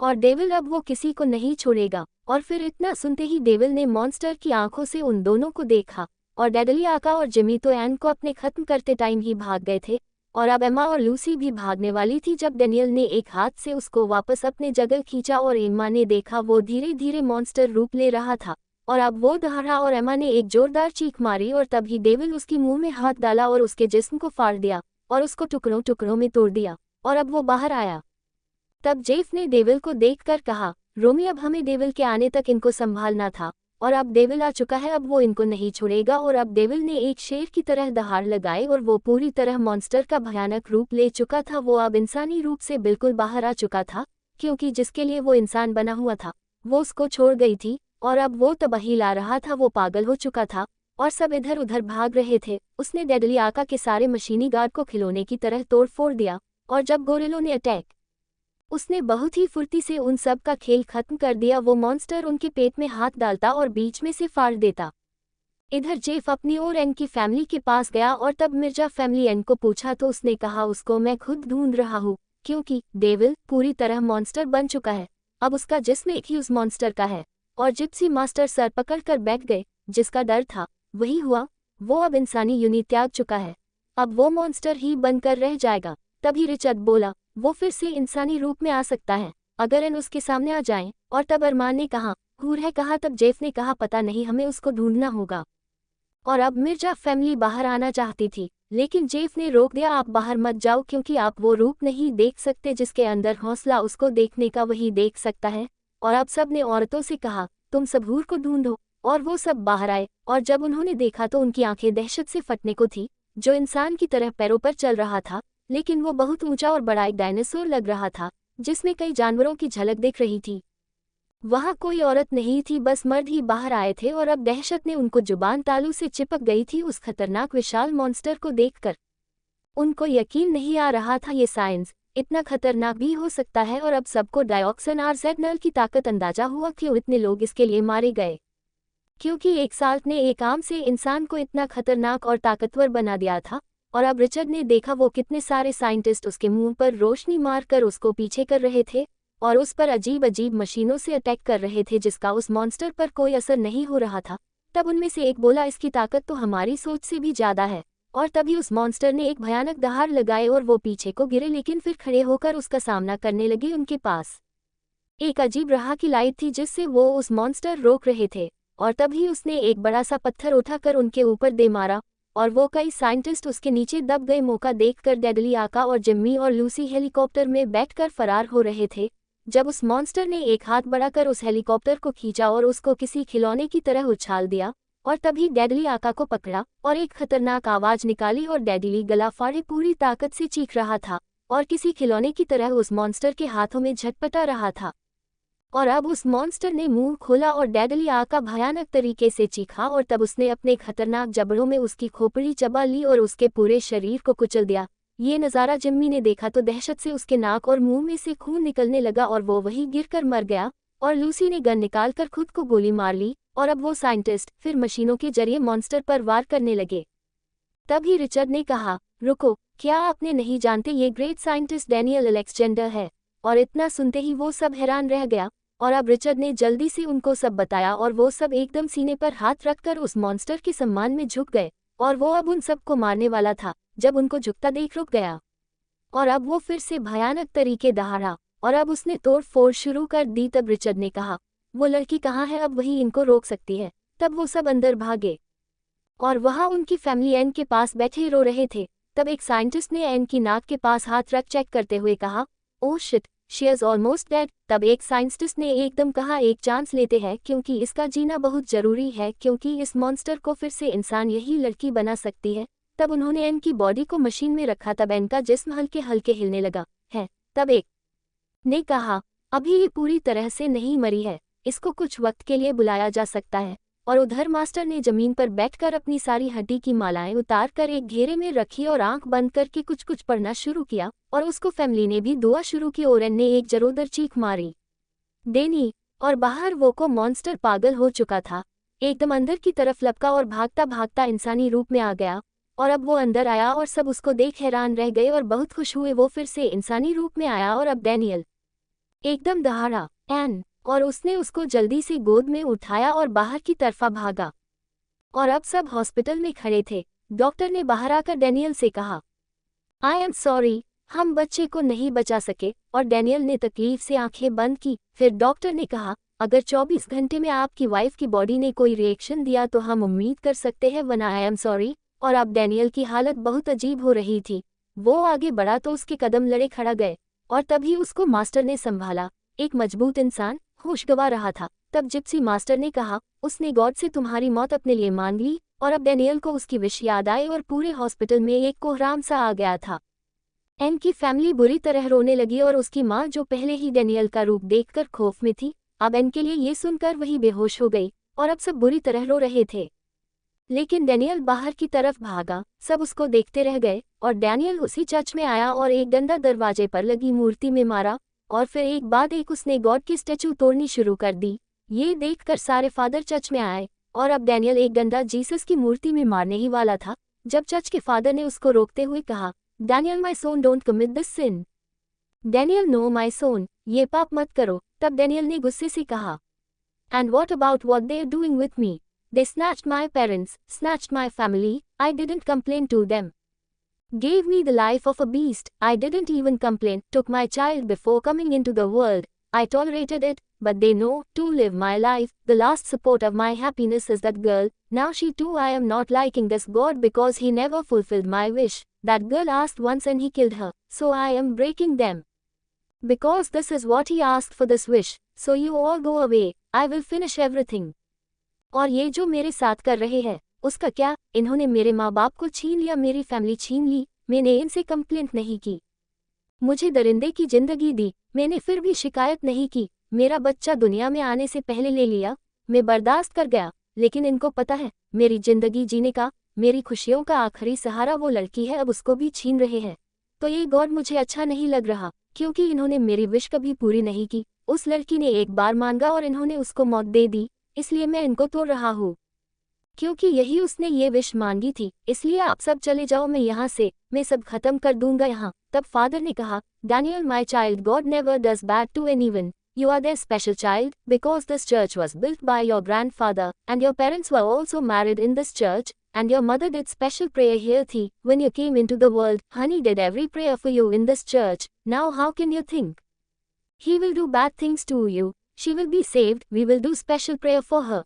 Speaker 1: और डेविल अब वो किसी को नहीं छोड़ेगा। और फिर इतना सुनते ही डेविल ने मॉन्स्टर की आंखों से उन दोनों को देखा और डेडली आका और जिमी तो एन को अपने खत्म करते टाइम ही भाग गए थे और अब एमा और लूसी भी भागने वाली थी जब डैनियल ने एक हाथ से उसको वापस अपने जगह खींचा और एमा ने देखा वो धीरे धीरे मॉन्स्टर रूप ले रहा था और अब वो दहाड़ा और एमा ने एक जोरदार चीख मारी और तभी डेविल उसकी मुंह में हाथ डाला और उसके जिस्म को फाड़ दिया और उसको टुकड़ों टुकड़ों में तोड़ दिया और अब वो बाहर आया। तब जेफ ने डेविल को देखकर कहा, रोमी अब हमें डेविल के आने तक इनको संभालना था और अब डेविल आ चुका है, अब वो इनको नहीं छोड़ेगा। और अब डेविल ने एक शेर की तरह दहाड़ लगाई और वो पूरी तरह मॉन्स्टर का भयानक रूप ले चुका था। वो अब इंसानी रूप से बिल्कुल बाहर आ चुका था क्योंकि जिसके लिए वो इंसान बना हुआ था वो उसको छोड़ गई थी और अब वो तबाही ला रहा था। वो पागल हो चुका था और सब इधर उधर भाग रहे थे। उसने डेडली आका के सारे मशीनी गार्ड को खिलौने की तरह तोड़ फोड़ दिया और जब गोरिल्लों ने अटैक उसने बहुत ही फुर्ती से उन सब का खेल खत्म कर दिया। वो मॉन्स्टर उनके पेट में हाथ डालता और बीच में से फाड़ देता। इधर जेफ अपनी और एन की फैमिली के पास गया और तब मिर्जा फैमिली एन को पूछा तो उसने कहा, उसको मैं खुद ढूंढ रहा हूँ क्योंकि डेविल पूरी तरह मॉन्स्टर बन चुका है। अब उसका जिस्म एक ही उस मॉन्स्टर का है। और जिप्सी मास्टर सर पकड़ कर बैठ गए। जिसका डर था वही हुआ, वो अब इंसानी यूनिट त्याग चुका है, अब वो मॉन्स्टर ही बनकर रह जाएगा। तभी रिचर्ड बोला, वो फिर से इंसानी रूप में आ सकता है अगर एन उसके सामने आ जाएं। और तब अरमान ने कहा, हूर है कहा। तब जेफ ने कहा, पता नहीं, हमें उसको ढूंढना होगा। और अब मिर्जा फैमिली बाहर आना चाहती थी लेकिन जेफ ने रोक दिया, आप बाहर मत जाओ क्योंकि आप वो रूप नहीं देख सकते जिसके अंदर हौसला उसको देखने का वही देख सकता है। और अब सब ने औरतों से कहा, तुम सब हूर को ढूंढो। और वो सब बाहर आए और जब उन्होंने देखा तो उनकी आंखें दहशत से फटने को थी। जो इंसान की तरह पैरों पर चल रहा था लेकिन वो बहुत ऊंचा और बड़ा एक डायनासोर लग रहा था जिसमें कई जानवरों की झलक दिख रही थी। वहां कोई औरत नहीं थी, बस मर्द ही बाहर आए थे और अब दहशत ने उनको जुबान तालू से चिपक गई थी उस खतरनाक विशाल मॉन्स्टर को देखकर। उनको यकीन नहीं आ रहा था ये साइंस इतना खतरनाक भी हो सकता है। और अब सबको डायऑक्सिन आर्सेनल की ताकत अंदाजा हुआ क्यों इतने लोग इसके लिए मारे गए, क्योंकि एक साल्ट ने एक आम से इंसान को इतना खतरनाक और ताकतवर बना दिया था। और अब रिचर्ड ने देखा वो कितने सारे साइंटिस्ट उसके मुंह पर रोशनी मारकर उसको पीछे कर रहे थे और उस पर अजीब अजीब मशीनों से अटैक कर रहे थे जिसका उस मॉन्स्टर पर कोई असर नहीं हो रहा था। तब उनमें से एक बोला, इसकी ताकत तो हमारी सोच से भी ज्यादा है। और तभी उस मॉन्स्टर ने एक भयानक दहाड़ लगाए और वो पीछे को गिरे लेकिन फिर खड़े होकर उसका सामना करने लगे। उनके पास एक अजीब राह की लाइट थी जिससे वो उस मॉन्स्टर रोक रहे थे और तभी उसने एक बड़ा सा पत्थर उठाकर उनके ऊपर दे मारा और वो कई साइंटिस्ट उसके नीचे दब गए। मौका देखकर डेडली आका और जिम्मी और लूसी हेलीकॉप्टर में बैठकर फरार हो रहे थे जब उस मॉन्स्टर ने एक हाथ बढ़ाकर उस हेलीकॉप्टर को खींचा और उसको किसी खिलौने की तरह उछाल दिया। और तभी डेडली आका को पकड़ा और एक खतरनाक आवाज निकाली और डेडली गला फाड़े पूरी ताकत से चीख रहा था और किसी खिलौने की तरह उस मॉन्स्टर के हाथों में झटपटा रहा था। और अब उस मॉन्स्टर ने मुंह खोला और डेडली आका भयानक तरीके से चीखा और तब उसने अपने खतरनाक जबड़ों में उसकी खोपड़ी चबा ली और उसके पूरे शरीर को कुचल दिया। ये नज़ारा जिम्मी ने देखा तो दहशत से उसके नाक और मुंह में से खून निकलने लगा और वो वहीं गिरकर मर गया। और लूसी ने गन निकालकर खुद को गोली मार ली और अब वो साइंटिस्ट फिर मशीनों के जरिए मॉन्स्टर पर वार करने लगे। तभी रिचर्ड ने कहा, रुको, क्या आपने नहीं जानते ये ग्रेट साइंटिस्ट डैनियल अलेक्जेंडर है। और इतना सुनते ही वो सब हैरान रह गया और अब रिचर्ड ने जल्दी से उनको सब बताया और वो सब एकदम सीने पर हाथ रखकर उस मॉन्स्टर के सम्मान में झुक गए और वो अब उन सबको मारने वाला था जब उनको झुकता देख रुक गया। और अब वो फिर से भयानक तरीके दहाड़ा और अब उसने तोड़ फोड़ शुरू कर दी। तब रिचर्ड ने कहा, वो लड़की कहाँ है, अब वही इनको रोक सकती है। तब वो सब अंदर भागे और वहाँ उनकी फैमिली एन के पास बैठे रो रहे थे। तब एक साइंटिस्ट ने एन की नाक के पास हाथ रख चेक करते हुए कहा, oh shit, she is almost dead. तब एक साइंटिस्ट ने एकदम कहा, एक चांस लेते हैं क्योंकि इसका जीना बहुत जरूरी है क्योंकि इस मॉन्स्टर को फिर से इंसान यही लड़की बना सकती है। तब उन्होंने एन की बॉडी को मशीन में रखा। तब एन का जिस्म हल्के हल्के हिलने लगा है। तब एक ने कहा, अभी ये पूरी तरह से नहीं मरी है, इसको कुछ वक्त के लिए बुलाया जा सकता है। और उधर मास्टर ने जमीन पर बैठकर अपनी सारी हड्डी की मालाएं उतार कर एक घेरे में रखी और आंख बंद करके कुछ कुछ पढ़ना शुरू किया, और उसको फैमिली ने भी दुआ शुरू की और एन ने एक जरोदर चीख मारी। डेनी और बाहर वो को मॉन्स्टर पागल हो चुका था, एकदम अंदर की तरफ लपका और भागता भागता इंसानी रूप में आ गया। और अब वो अंदर आया और सब उसको देख हैरान रह गए और बहुत खुश हुए। वो फिर से इंसानी रूप में आया और अब डैनियल एकदम दहाड़ा एन, और उसने उसको जल्दी से गोद में उठाया और बाहर की तरफा भागा। और अब सब हॉस्पिटल में खड़े थे। डॉक्टर ने बाहर आकर डैनियल से कहा, आई एम सॉरी, हम बच्चे को नहीं बचा सके। और डैनियल ने तकलीफ से आंखें बंद की। फिर डॉक्टर ने कहा, अगर 24 घंटे में आपकी वाइफ की बॉडी ने कोई रिएक्शन दिया तो हम उम्मीद कर सकते हैं, वरना आई एम सॉरी। और अब डैनियल की हालत बहुत अजीब हो रही थी। वो आगे बढ़ा तो उसके कदम लड़े खड़ा गए, और तभी उसको मास्टर ने संभाला। एक मजबूत इंसान होश गंवा रहा था। तब जिप्सी मास्टर ने कहा, उसने गॉड से तुम्हारी मौत अपने लिए मांग ली। और अब डैनियल को उसकी विश याद आई और पूरे हॉस्पिटल में एक कोहराम सा आ गया था। एन की फैमिली बुरी तरह रोने लगी और उसकी माँ, जो पहले ही डैनियल का रूप देखकर खौफ में थी, अब एन के लिए ये सुनकर वही बेहोश हो गई। और अब सब बुरी तरह रो रहे थे। लेकिन डैनियल बाहर की तरफ भागा, सब उसको देखते रह गए। और डैनियल उसी चर्च में आया और एक डंडा दरवाजे पर लगी मूर्ति में मारा, और फिर एक बाद एक उसने गॉड की स्टैचू तोड़नी शुरू कर दी। ये देखकर सारे फादर चर्च में आए, और अब डैनियल एक डंडा जीसस की मूर्ति में मारने ही वाला था, जब चर्च के फादर ने उसको रोकते हुए कहा, Daniel my son, don't commit this sin. Daniel, no my son, ये पाप मत करो। तब डैनियल ने गुस्से से कहा, and what about what they are doing with me? They snatched my parents, snatched my family, I didn't complain to them. Gave me the life of a beast, I didn't even complain. Took my child before coming into the world, I tolerated it, but they know to live my life. The last support of my happiness is that girl, now she too. I am not liking this God because he never fulfilled my wish. That girl asked once and he killed her, so I am breaking them. Because this is what he asked for this wish, so you all go away, I will finish everything. और ये जो मेरे साथ कर रहे हैं, उसका क्या? इन्होंने मेरे माँ बाप को छीन लिया, मेरी फैमिली छीन ली, मैंने इनसे कंप्लेंट नहीं की। मुझे दरिंदे की जिंदगी दी, मैंने फिर भी शिकायत नहीं की। मेरा बच्चा दुनिया में आने से पहले ले लिया, मैं बर्दाश्त कर गया। लेकिन इनको पता है, मेरी जिंदगी जीने का, मेरी खुशियों का आखिरी सहारा वो लड़की है, अब उसको भी छीन रहे हैं। तो ये गॉड मुझे अच्छा नहीं लग रहा, क्योंकि इन्होंने मेरी विश कभी पूरी नहीं की। उस लड़की ने एक बार मांगा और इन्होंने उसको मौत दे दी, इसलिए मैं इनको तोड़ रहा हूँ, क्योंकि यही उसने ये विश मांगी थी। इसलिए आप सब चले जाओ, मैं यहाँ से, मैं सब खत्म कर दूंगा यहाँ। तब फादर ने कहा, Daniel my child, God never does bad to anyone. You are there special child, because this church was built by your grandfather, and your parents were also married in this church, and your mother did special prayer here थी when you came into the world. Honey did every prayer for you in this church. Now how can you think he will do bad things to you? She will be saved, we will do special prayer for her.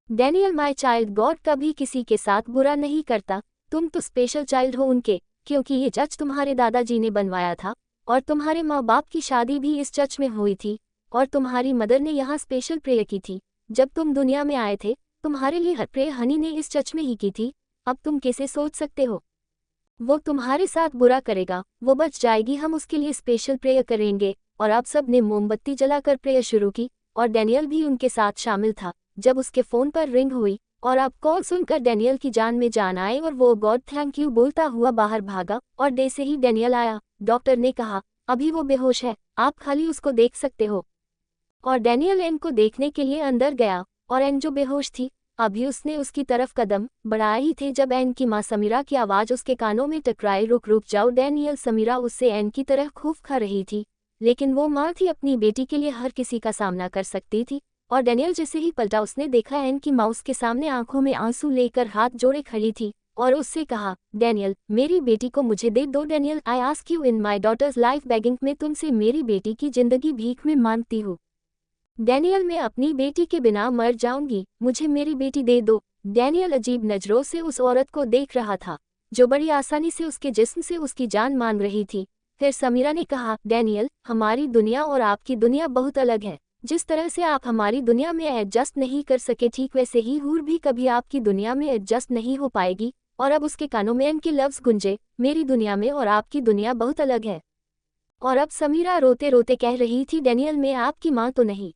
Speaker 1: Daniel my child, God कभी किसी के साथ बुरा नहीं करता। तुम तो special child हो उनके, क्योंकि ये चर्च तुम्हारे दादाजी ने बनवाया था, और तुम्हारे माँ बाप की शादी भी इस चर्च में हुई थी, और तुम्हारी मदर ने यहाँ स्पेशल प्रेयर की थी। जब तुम दुनिया में आए थे, तुम्हारे लिए हर प्रेयर हनी ने इस चर्च में ही की थी। अब तुम कैसे सोच सकते हो वो तुम्हारे साथ बुरा करेगा? वो बच जाएगी, हम उसके लिए स्पेशल प्रेयर करेंगे। और अब सब ने मोमबत्ती जलाकर प्रेयर शुरू की, और डैनियल भी उनके साथ शामिल था। जब उसके फ़ोन पर रिंग हुई और अब कॉल सुनकर डैनियल की जान में जान आई, और वो गॉड थैंक यू बोलता हुआ बाहर भागा। और डे से ही डैनियल आया। डॉक्टर ने कहा, अभी वो बेहोश है, आप खाली उसको देख सकते हो। और डैनियल एन को देखने के लिए अंदर गया, और एन जो बेहोश थी, अभी उसने उसकी तरफ कदम बढ़ाए ही थे जब एन की माँ समीरा की आवाज़ उसके कानों में टकराई, रुक जाओ डैनियल। समीरा उससे एन की तरह खूब खा रही थी, लेकिन वो माँ थी, अपनी बेटी के लिए हर किसी का सामना कर सकती थी। और डैनियल जैसे ही पलटा, उसने देखा एन की माँ उसके सामने आंखों में आंसू लेकर हाथ जोड़े खड़ी थी, और उससे कहा, डैनियल मेरी बेटी को मुझे दे दो। Daniel, I ask you in my daughter's life begging, मैं तुमसे मेरी बेटी की जिंदगी भीख में मांगती हूँ। डैनियल, मैं अपनी बेटी के बिना मर जाऊंगी, मुझे मेरी बेटी दे दो। डैनियल अजीब नजरों से उस औरत को देख रहा था, जो बड़ी आसानी से उसके जिस्म से उसकी जान मांग रही थी। फिर समीरा ने कहा, डैनियल, हमारी दुनिया और आपकी दुनिया बहुत अलग है। जिस तरह से आप हमारी दुनिया में एडजस्ट नहीं कर सके, ठीक वैसे ही हूर भी कभी आपकी दुनिया में एडजस्ट नहीं हो पाएगी। और अब उसके कानों में एन के लफ्ज गुंजे, मेरी दुनिया में और आपकी दुनिया बहुत अलग है। और अब समीरा रोते रोते कह रही थी, डैनियल मैं आपकी माँ तो नहीं,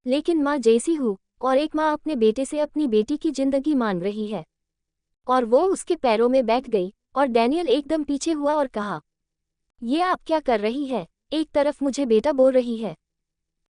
Speaker 1: लेकिन माँ जैसी हूँ। और एक माँ अपने बेटे से अपनी बेटी की जिंदगी मांग रही है। और वो उसके पैरों में बैठ गई और डैनियल एकदम पीछे हुआ और कहा, ये आप क्या कर रही है? एक तरफ मुझे बेटा बोल रही है,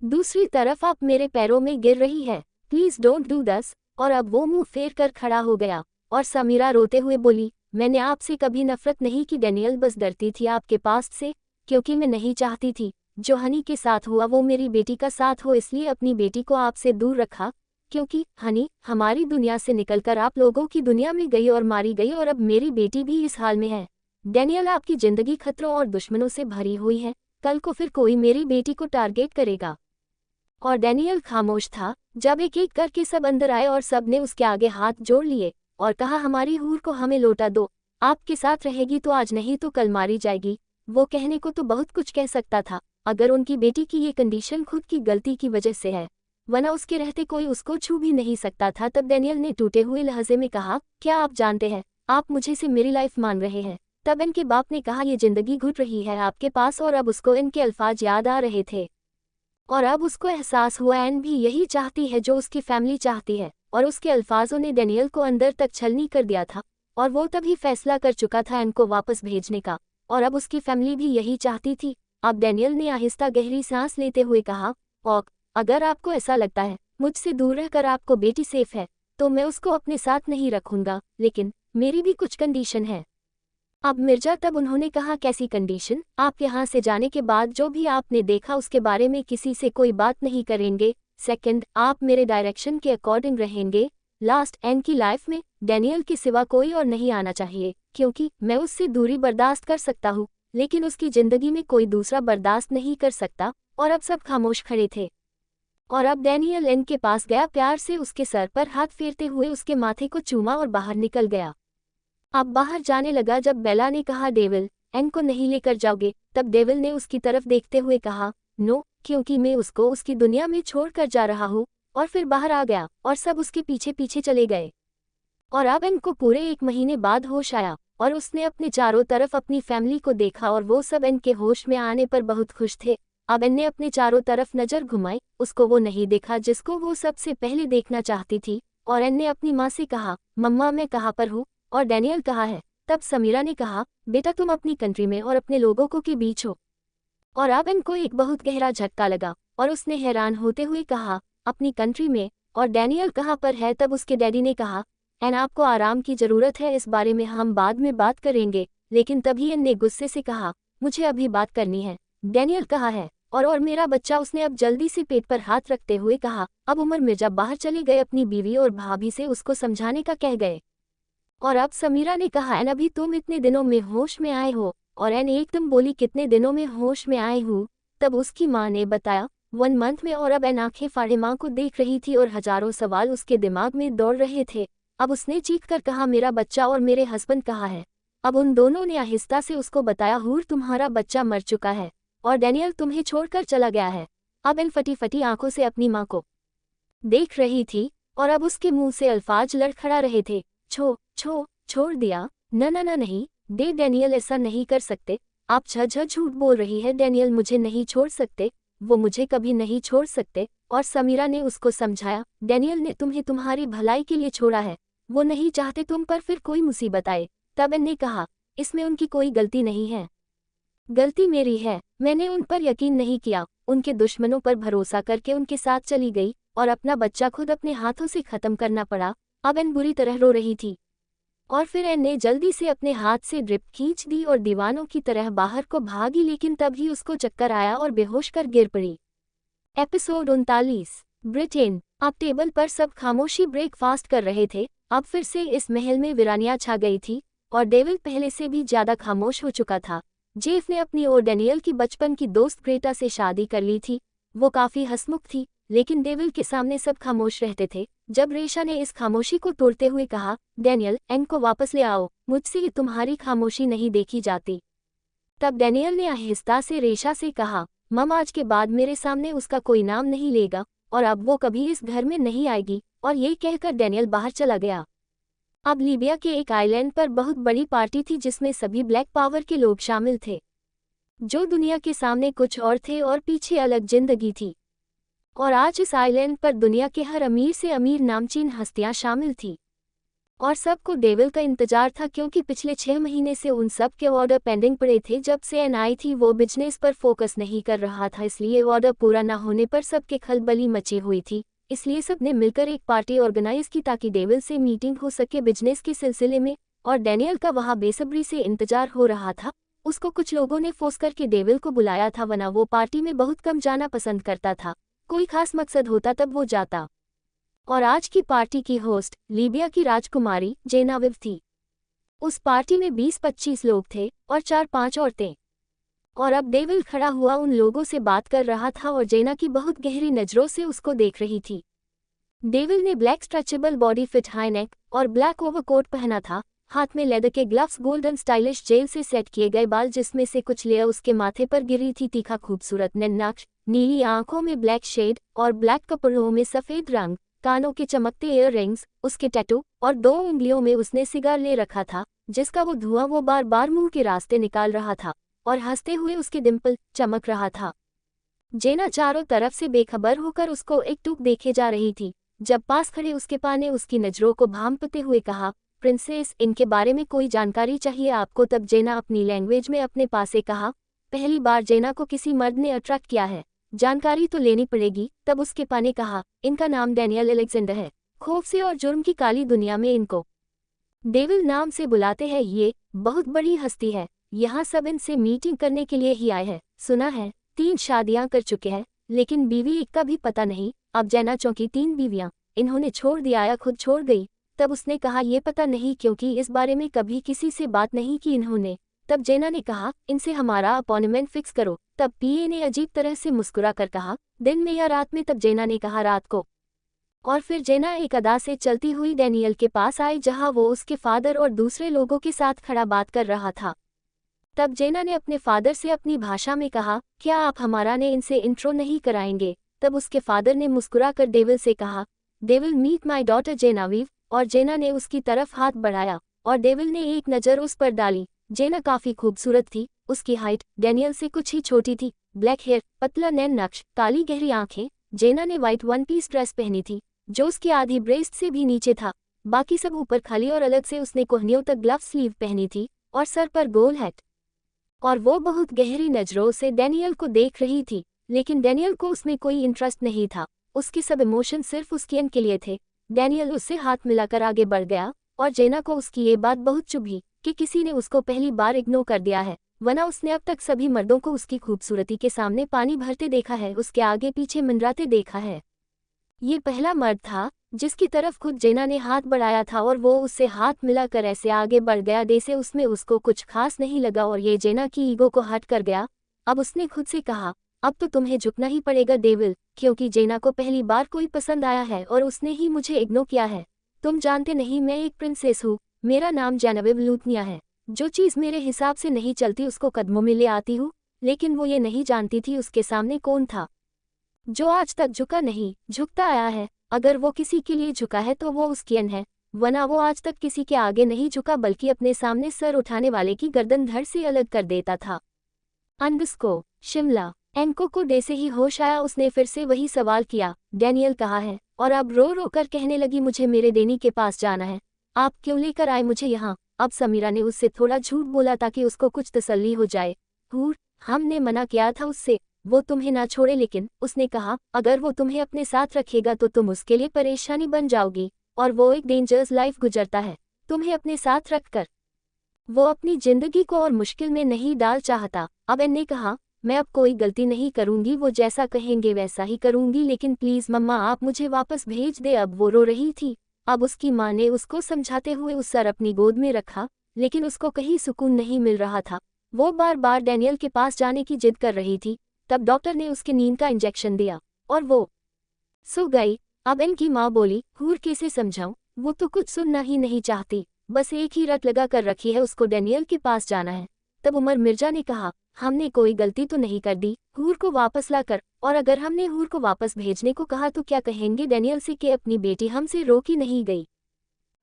Speaker 1: दूसरी तरफ आप मेरे पैरों में गिर रही है। प्लीज डोंट डू दस। और अब वो मुंह फेर कर खड़ा हो गया और समीरा रोते हुए बोली, मैंने आपसे कभी नफरत नहीं की डैनियल, बस डरती थी आपके पास्ट से, क्योंकि मैं नहीं चाहती थी जो हनी के साथ हुआ वो मेरी बेटी का साथ हो, इसलिए अपनी बेटी को आपसे दूर रखा, क्योंकि हनी हमारी दुनिया से निकलकर आप लोगों की दुनिया में गई और मारी गई, और अब मेरी बेटी भी इस हाल में है। डैनियल, आपकी जिंदगी खतरों और दुश्मनों से भरी हुई है, कल को फिर कोई मेरी बेटी को टारगेट करेगा। और डैनियल खामोश था जब एक एक करके सब अंदर आए और सब ने उसके आगे हाथ जोड़ लिए और कहा, हमारी हूर को हमें लौटा दो, आपके साथ रहेगी तो आज नहीं तो कल मारी जाएगी। वो कहने को तो बहुत कुछ कह सकता था, अगर उनकी बेटी की ये कंडीशन खुद की गलती की वजह से है, वरना उसके रहते कोई उसको छू भी नहीं सकता था। तब डैनियल ने टूटे हुए लहजे में कहा, क्या आप जानते हैं आप मुझे से मेरी लाइफ मांग रहे हैं? तब इनके बाप ने कहा, ये जिंदगी घुट रही है आपके पास, और अब उसको इनके अल्फाज याद आ रहे थे और अब उसको एहसास हुआ एन भी यही चाहती है जो उसकी फैमिली चाहती है, और उसके अल्फाजों ने डैनियल को अंदर तक छलनी कर दिया था और वो तभी फैसला कर चुका था एन को वापस भेजने का, और अब उसकी फैमिली भी यही चाहती थी। अब डैनियल ने आहिस्ता गहरी सांस लेते हुए कहा, ओक, अगर आपको ऐसा लगता है मुझसे दूर रहकर आपको बेटी सेफ है तो मैं उसको अपने साथ नहीं रखूंगा, लेकिन मेरी भी कुछ कंडीशन है। अब मिर्जा, तब उन्होंने कहा, कैसी कंडीशन? आप यहाँ से जाने के बाद जो भी आपने देखा उसके बारे में किसी से कोई बात नहीं करेंगे। सेकंड, आप मेरे डायरेक्शन के अकॉर्डिंग रहेंगे। लास्ट, एन की लाइफ में डैनियल के सिवा कोई और नहीं आना चाहिए, क्योंकि मैं उससे दूरी बर्दाश्त कर सकता हूँ लेकिन उसकी जिंदगी में कोई दूसरा बर्दाश्त नहीं कर सकता। और अब सब खामोश खड़े थे और अब डैनियल एन के पास गया, प्यार से उसके सर पर हाथ फेरते हुए उसके माथे को चूमा और बाहर निकल गया। अब बाहर जाने लगा जब बेला ने कहा, डेविल, एन को नहीं लेकर जाओगे? तब डेविल ने उसकी तरफ देखते हुए कहा, नो, क्योंकि मैं उसको उसकी दुनिया में छोड़कर जा रहा हूँ। और फिर बाहर आ गया और सब उसके पीछे पीछे चले गए। और अब एन को पूरे 1 महीने बाद होश आया और उसने अपने चारों तरफ अपनी फैमिली को देखा और वो सब एन के होश में आने पर बहुत खुश थे। अब एन ने अपने चारों तरफ नजर घुमाई, उसको वो नहीं देखा जिसको वो सबसे पहले देखना चाहती थी, और एन ने अपनी माँ से कहा, मम्मा मैं कहाँ पर हूँ और डैनियल कहाँ है? तब समीरा ने कहा, बेटा तुम अपनी कंट्री में और अपने लोगों को के बीच हो। और अब इनको एक बहुत गहरा झटका लगा और उसने हैरान होते हुए कहा, अपनी कंट्री में? और डैनियल कहाँ पर है? तब उसके डैडी ने कहा, एन आपको आराम की जरूरत है, इस बारे में हम बाद में बात करेंगे। लेकिन तभी एन ने गुस्से से कहा, मुझे अभी बात करनी है। डैनियल कहाँ है? और मेरा बच्चा? उसने अब जल्दी से पेट पर हाथ रखते हुए कहा। अब उमर मिर्जा बाहर चले गए, अपनी बीवी और भाभी से उसको समझाने का कह गए। और अब समीरा ने कहा, एन अभी तुम इतने दिनों में होश में आए हो? और एन एकदम बोली, कितने दिनों में होश में आए हूँ? तब उसकी माँ ने बताया, 1 मंथ में। और अब एन आंखें फाड़े माँ को देख रही थी और हजारों सवाल उसके दिमाग में दौड़ रहे थे। अब उसने चीख कर कहा, मेरा बच्चा और मेरे हस्बैंड कहाँ है? अब उन दोनों ने आहिस्ता से उसको बताया, हूर तुम्हारा बच्चा मर चुका है और डैनियल तुम्हें छोड़कर चला गया है। अब एन फटी फटी आंखों से अपनी माँ को देख रही थी और अब उसके मुंह से अल्फाज लड़खड़ा रहे थे, छोड़ दिया? न नहीं दे डैनियल, ऐसा नहीं कर सकते आप, झूठ बोल रही है। डैनियल मुझे नहीं छोड़ सकते, वो मुझे कभी नहीं छोड़ सकते। और समीरा ने उसको समझाया, डैनियल ने तुम्हें तुम्हारी भलाई के लिए छोड़ा है, वो नहीं चाहते तुम पर फिर कोई मुसीबत आए। तब एन ने कहा, इसमें उनकी कोई गलती नहीं है, गलती मेरी है, मैंने उन पर यकीन नहीं किया, उनके दुश्मनों पर भरोसा करके उनके साथ चली गई और अपना बच्चा खुद अपने हाथों से खत्म करना पड़ा। अब एन बुरी तरह रो रही थी और फिर एन ने जल्दी से अपने हाथ से ड्रिप खींच दी और दीवानों की तरह बाहर को भागी, लेकिन तभी उसको चक्कर आया और बेहोश कर गिर पड़ी। एपिसोड 39। ब्रिटेन। अब टेबल पर सब खामोशी ब्रेकफास्ट कर रहे थे। अब फिर से इस महल में वीरानियां छा गई थी और डेविल पहले से भी ज्यादा खामोश हो चुका था। जेफ ने अपनी और डैनियल की बचपन की दोस्त ग्रेटा से शादी कर ली थी। वो काफी हंसमुख थी, लेकिन डेविल के सामने सब खामोश रहते थे। जब रेशा ने इस खामोशी को तोड़ते हुए कहा, डैनियल, एन को वापस ले आओ, मुझसे तुम्हारी खामोशी नहीं देखी जाती। तब डैनियल ने आहिस्ता से रेशा से कहा, मम आज के बाद मेरे सामने उसका कोई नाम नहीं लेगा और अब वो कभी इस घर में नहीं आएगी। और ये कहकर डैनियल बाहर चला गया। अब लीबिया के एक आइलैंड पर बहुत बड़ी पार्टी थी जिसमें सभी ब्लैक पावर के लोग शामिल थे, जो दुनिया के सामने कुछ और थे और पीछे अलग जिंदगी थी। और आज इस आइलैंड पर दुनिया के हर अमीर से अमीर नामचीन हस्तियां शामिल थी। और सबको डेविल का इंतजार था, क्योंकि पिछले 6 महीने से उन सब के ऑर्डर पेंडिंग पड़े थे। जब से एन आई थी वो बिजनेस पर फोकस नहीं कर रहा था, इसलिए ऑर्डर पूरा न होने पर सबके खलबली मची हुई थी। इसलिए सबने मिलकर एक पार्टी ऑर्गेनाइज की ताकि डेविल से मीटिंग हो सके बिजनेस के सिलसिले में। और डैनियल का वहाँ बेसब्री से इंतजार हो रहा था। उसको कुछ लोगों ने फोर्स करके डेविल को बुलाया था, वरना वो पार्टी में बहुत कम जाना पसंद करता था। कोई खास मकसद होता तब वो जाता। और आज की पार्टी की होस्ट लीबिया की राजकुमारी जेनाविव थी। उस पार्टी में 20-25 लोग थे और 4-5 औरतें। और अब डेविल खड़ा हुआ उन लोगों से बात कर रहा था और जेना की बहुत गहरी नज़रों से उसको देख रही थी। डेविल ने black stretchable body fit high neck और ब्लैक ओवरकोट पहना था, हाथ में लेदर के ग्लव्स, गोल्डन स्टाइलिश जेल से सेट किए गए बाल जिसमें से कुछ लेयर उसके माथे पर गिरी थी, तीखा खूबसूरत नैनाक्ष, नीली आंखों में ब्लैक शेड और ब्लैक कपड़ों में सफ़ेद रंग, कानों के चमकते ईयर रिंग्स, उसके टैटू और 2 उंगलियों में उसने सिगार ले रखा था जिसका वो धुआं वो बार बार मुंह के रास्ते निकाल रहा था। और हंसते हुए उसके डिम्पल चमक रहा था। जेना चारों तरफ से बेखबर होकर उसको एकटूक देखे जा रही थी। जब पास खड़े उसके पा ने उसकी नज़रों को भांपते हुए कहा, प्रिंसेस, इनके बारे में कोई जानकारी चाहिए आपको? तब जेना अपनी लैंग्वेज में अपने पास से कहा, पहली बार जेना को किसी मर्द ने अट्रैक्ट किया है, जानकारी तो लेनी पड़ेगी। तब उसके पा ने कहा, इनका नाम डैनियल अलेक्जेंडर है। खौफ से और जुर्म की काली दुनिया में इनको डेविल नाम से बुलाते हैं। ये बहुत बड़ी हस्ती है, यहाँ सब इनसे मीटिंग करने के लिए ही आए हैं। सुना है 3 शादियां कर चुके हैं, लेकिन बीवी एक का भी पता नहीं। अब जेना चौंकी, 3 बीवियां इन्होंने छोड़ दिया या खुद छोड़ गई? तब उसने कहा, ये पता नहीं, क्योंकि इस बारे में कभी किसी से बात नहीं की इन्होंने। तब जेना ने कहा, इनसे हमारा अपॉइंटमेंट फिक्स करो। तब पीए ने अजीब तरह से मुस्कुरा कर कहा, दिन में या रात में? तब जेना ने कहा, रात को। और फिर जेना एक अदा से चलती हुई डैनियल के पास आई, जहां वो उसके फादर और दूसरे लोगों के साथ खड़ा बात कर रहा था। तब जेना ने अपने फादर से अपनी भाषा में कहा, क्या आप हमारा ने इनसे इंट्रो नहीं कराएंगे? तब उसके फादर ने मुस्कुरा कर डेविल से कहा, डेविल मीट माई डॉटर जेनाविव। और जेना ने उसकी तरफ हाथ बढ़ाया और डेविल ने एक नज़र उस पर डाली। जेना काफ़ी खूबसूरत थी, उसकी हाइट डैनियल से कुछ ही छोटी थी, ब्लैक हेयर, पतला नैन नक्श, काली गहरी आंखें। जेना ने व्हाइट 1 पीस ड्रेस पहनी थी जो उसकी आधी ब्रेस्ट से भी नीचे था, बाकी सब ऊपर खाली, और अलग से उसने कोहनियों तक ग्लव स्लीव पहनी थी और सर पर गोल हैट। और वो बहुत गहरी नज़रों से डैनियल को देख रही थी, लेकिन डैनियल को उसमें कोई इंटरेस्ट नहीं था। उसके सब इमोशन सिर्फ उसकी एन के लिए थे। डैनियल उससे हाथ मिलाकर आगे बढ़ गया और जेना को उसकी ये बात बहुत चुभी कि किसी ने उसको पहली बार इग्नोर कर दिया है, वरना उसने अब तक सभी मर्दों को उसकी खूबसूरती के सामने पानी भरते देखा है, उसके आगे पीछे मंडराते देखा है। ये पहला मर्द था जिसकी तरफ खुद जेना ने हाथ बढ़ाया था और वो उससे हाथ मिलाकर ऐसे आगे बढ़ गया जैसे उसमें उसको कुछ खास नहीं लगा और ये जेना की ईगो को हट कर गया। अब उसने खुद से कहा, अब तो तुम्हें झुकना ही पड़ेगा डेविल, क्योंकि जेना को पहली बार कोई पसंद आया है और उसने ही मुझे इग्नोर किया है। तुम जानते नहीं, मैं एक प्रिंसेस हूँ, मेरा नाम जेनाविव लूथनिया है। जो चीज़ मेरे हिसाब से नहीं चलती उसको कदमों में ले आती हूँ। लेकिन वो ये नहीं जानती थी उसके सामने कौन था जो आज तक झुका नहीं, झुकता आया है। अगर वो किसी के लिए झुका है तो वो उसकी अन है, वरना वो आज तक किसी के आगे नहीं झुका, बल्कि अपने सामने सर उठाने वाले की गर्दन धड़ से अलग कर देता था। अंडस्को शिमला एंको को डे से ही होश आया, उसने फिर से वही सवाल किया, डैनियल कहाँ है? और अब रो रो कर कहने लगी, मुझे मेरे डेनी के पास जाना है। आप क्यों लेकर आए मुझे यहाँ? अब समीरा ने उससे थोड़ा झूठ बोला ताकि उसको कुछ तसल्ली हो जाए। हूर, हमने मना किया था उससे, वो तुम्हें ना छोड़े, लेकिन उसने कहा अगर वो तुम्हें अपने साथ रखेगा तो तुम उसके लिए परेशानी बन जाओगी, और वो एक डेंजरस लाइफ गुजरता है तुम्हें अपने साथ रखकर। वो अपनी जिंदगी को और मुश्किल में नहीं डाल चाहता। अब एन ने कहा, मैं अब कोई गलती नहीं करूंगी, वो जैसा कहेंगे वैसा ही करूंगी, लेकिन प्लीज मम्मा आप मुझे वापस भेज दे। अब वो रो रही थी। अब उसकी माँ ने उसको समझाते हुए उस सर अपनी गोद में रखा, लेकिन उसको कहीं सुकून नहीं मिल रहा था। वो बार बार डैनियल के पास जाने की जिद कर रही थी। तब डॉक्टर ने उसके नींद का इंजेक्शन दिया और वो सो गई। अब इनकी माँ बोली, हूर कैसे समझाऊं, वो तो कुछ सुनना ही नहीं चाहती, बस एक ही रट लगा कर रखी है, उसको डैनियल के पास जाना है। तब उमर मिर्जा ने कहा, हमने कोई गलती तो नहीं कर दी, हूर को वापस ला कर, और अगर हमने हूर को वापस भेजने को कहा तो क्या कहेंगे डैनियल से कि अपनी बेटी हमसे रोकी नहीं गई।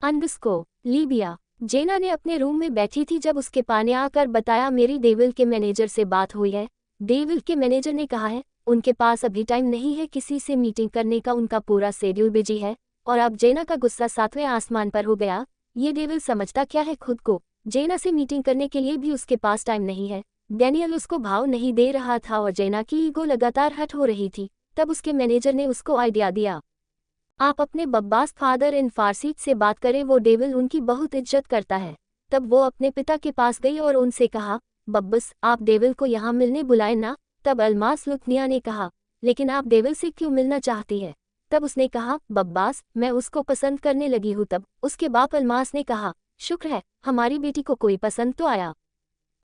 Speaker 1: अंडस्को लीबिया जेना ने अपने रूम में बैठी थी जब उसके पाने आकर बताया, मेरी डेविल के मैनेजर से बात हुई है। डेविल के मैनेजर ने कहा है उनके पास अभी टाइम नहीं है किसी से मीटिंग करने का, उनका पूरा शेड्यूल बिजी है। और अब जेना का गुस्सा 7वें आसमान पर हो गया। ये डेविल समझता क्या है खुद को, जेना से मीटिंग करने के लिए भी उसके पास टाइम नहीं है। डैनियल उसको भाव नहीं दे रहा था और जेना की ईगो लगातार हर्ट हो रही थी। तब उसके मैनेजर ने उसको आइडिया दिया, आप अपने बब्बास फादर इन फारसी से बात करें, वो डेविल उनकी बहुत इज्जत करता है। तब वो अपने पिता के पास गई और उनसे कहा, बब्बस आप डेविल को यहाँ मिलने बुलाए ना। तब अल्मास लुथनिया ने कहा, लेकिन आप डेविल से क्यों मिलना चाहती है? तब उसने कहा, बब्बास मैं उसको पसंद करने लगी हूँ। तब उसके बाप अल्मास ने कहा, शुक्र है हमारी बेटी को कोई पसंद तो आया।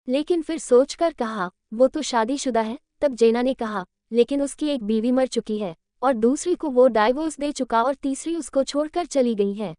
Speaker 1: लेकिन फिर सोचकर कहा, वो तो शादीशुदा है। तब जेना ने कहा, लेकिन उसकी एक बीवी मर चुकी है और दूसरी को वो डाइवोर्स दे चुका और तीसरी उसको छोड़कर चली गई है।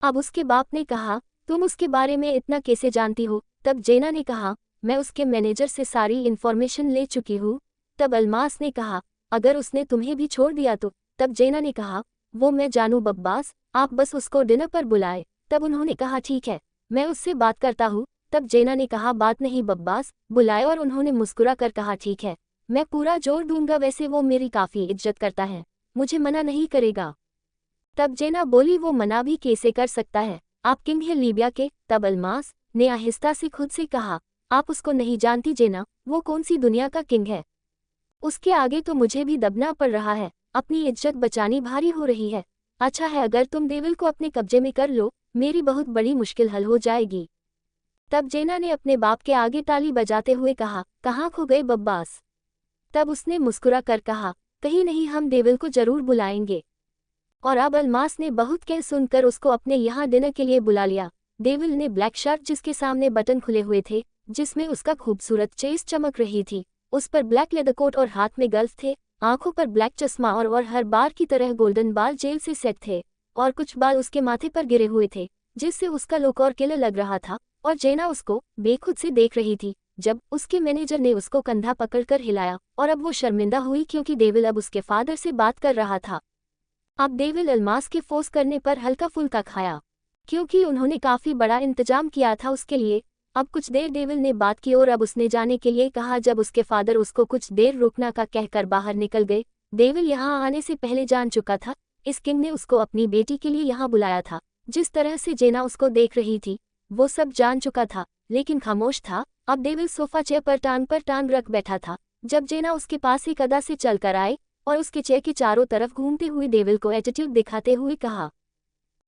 Speaker 1: अब उसके बाप ने कहा, तुम उसके बारे में इतना कैसे जानती हो? तब जेना ने कहा, मैं उसके मैनेजर से सारी इन्फॉर्मेशन ले चुकी हूँ। तब अल्मास ने कहा, अगर उसने तुम्हें भी छोड़ दिया तो? तब जेना ने कहा, वो मैं जानूं बब्बास, आप बस उसको डिनर पर बुलाए। तब उन्होंने कहा, ठीक है मैं उससे बात करता हूँ। तब जेना ने कहा, बात नहीं बब्बास, बुलाए। और उन्होंने मुस्कुरा कर कहा, ठीक है मैं पूरा जोर दूंगा, वैसे वो मेरी काफ़ी इज्जत करता है, मुझे मना नहीं करेगा। तब जेना बोली, वो मना भी कैसे कर सकता है, आप किंग हैं लीबिया के। तब अल्मास ने आहिस्ता से खुद से कहा, आप उसको नहीं जानती जेना, वो कौन सी दुनिया का किंग है, उसके आगे तो मुझे भी दबना पड़ रहा है, अपनी इज्जत बचानी भारी हो रही है। अच्छा है अगर तुम डेविल को अपने कब्जे में कर लो, मेरी बहुत बड़ी मुश्किल हल हो जाएगी। तब जेना ने अपने बाप के आगे ताली बजाते हुए कहा, कहाँ खो गए बब्बास? तब उसने मुस्कुरा कर कहा, कहीं नहीं, हम डेविल को जरूर बुलाएंगे। और अब अल्मास ने बहुत कह सुनकर उसको अपने यहाँ डिनर के लिए बुला लिया। डेविल ने ब्लैक शर्ट जिसके सामने बटन खुले हुए थे, जिसमें उसका खूबसूरत चेस्ट चमक रही थी, उस पर ब्लैक लेदर कोट और हाथ में ग्लव्स थे, आंखों पर ब्लैक चश्मा और हर बार की तरह गोल्डन बाल जेल से सेट थे और कुछ बाल उसके माथे पर गिरे हुए थे, जिससे उसका लुक और किलर लग रहा था। और जेना उसको बेखुद से देख रही थी जब उसके मैनेजर ने उसको कंधा पकड़कर हिलाया और अब वो शर्मिंदा हुई क्योंकि डेविल अब उसके फादर से बात कर रहा था। अब डेविल अल्मास के फोर्स करने पर हल्का फुल्का खाया क्योंकि उन्होंने काफी बड़ा इंतजाम किया था उसके लिए। अब कुछ देर डेविल ने बात की और अब उसने जाने के लिए कहा। जब उसके फादर उसको कुछ देर रुकना का कहकर बाहर निकल गए, डेविल यहाँ आने से पहले जान चुका था इस किंग ने उसको अपनी बेटी के लिए यहाँ बुलाया था। जिस तरह से जेना उसको देख रही थी वो सब जान चुका था, लेकिन खामोश था। अब डेविल सोफा चेयर पर टांग रख बैठा था। जब जेना उसके पास एक अदा से चलकर आए और उसके चेयर के चारों तरफ घूमते हुए डेविल को एटीट्यूड दिखाते हुए कहा,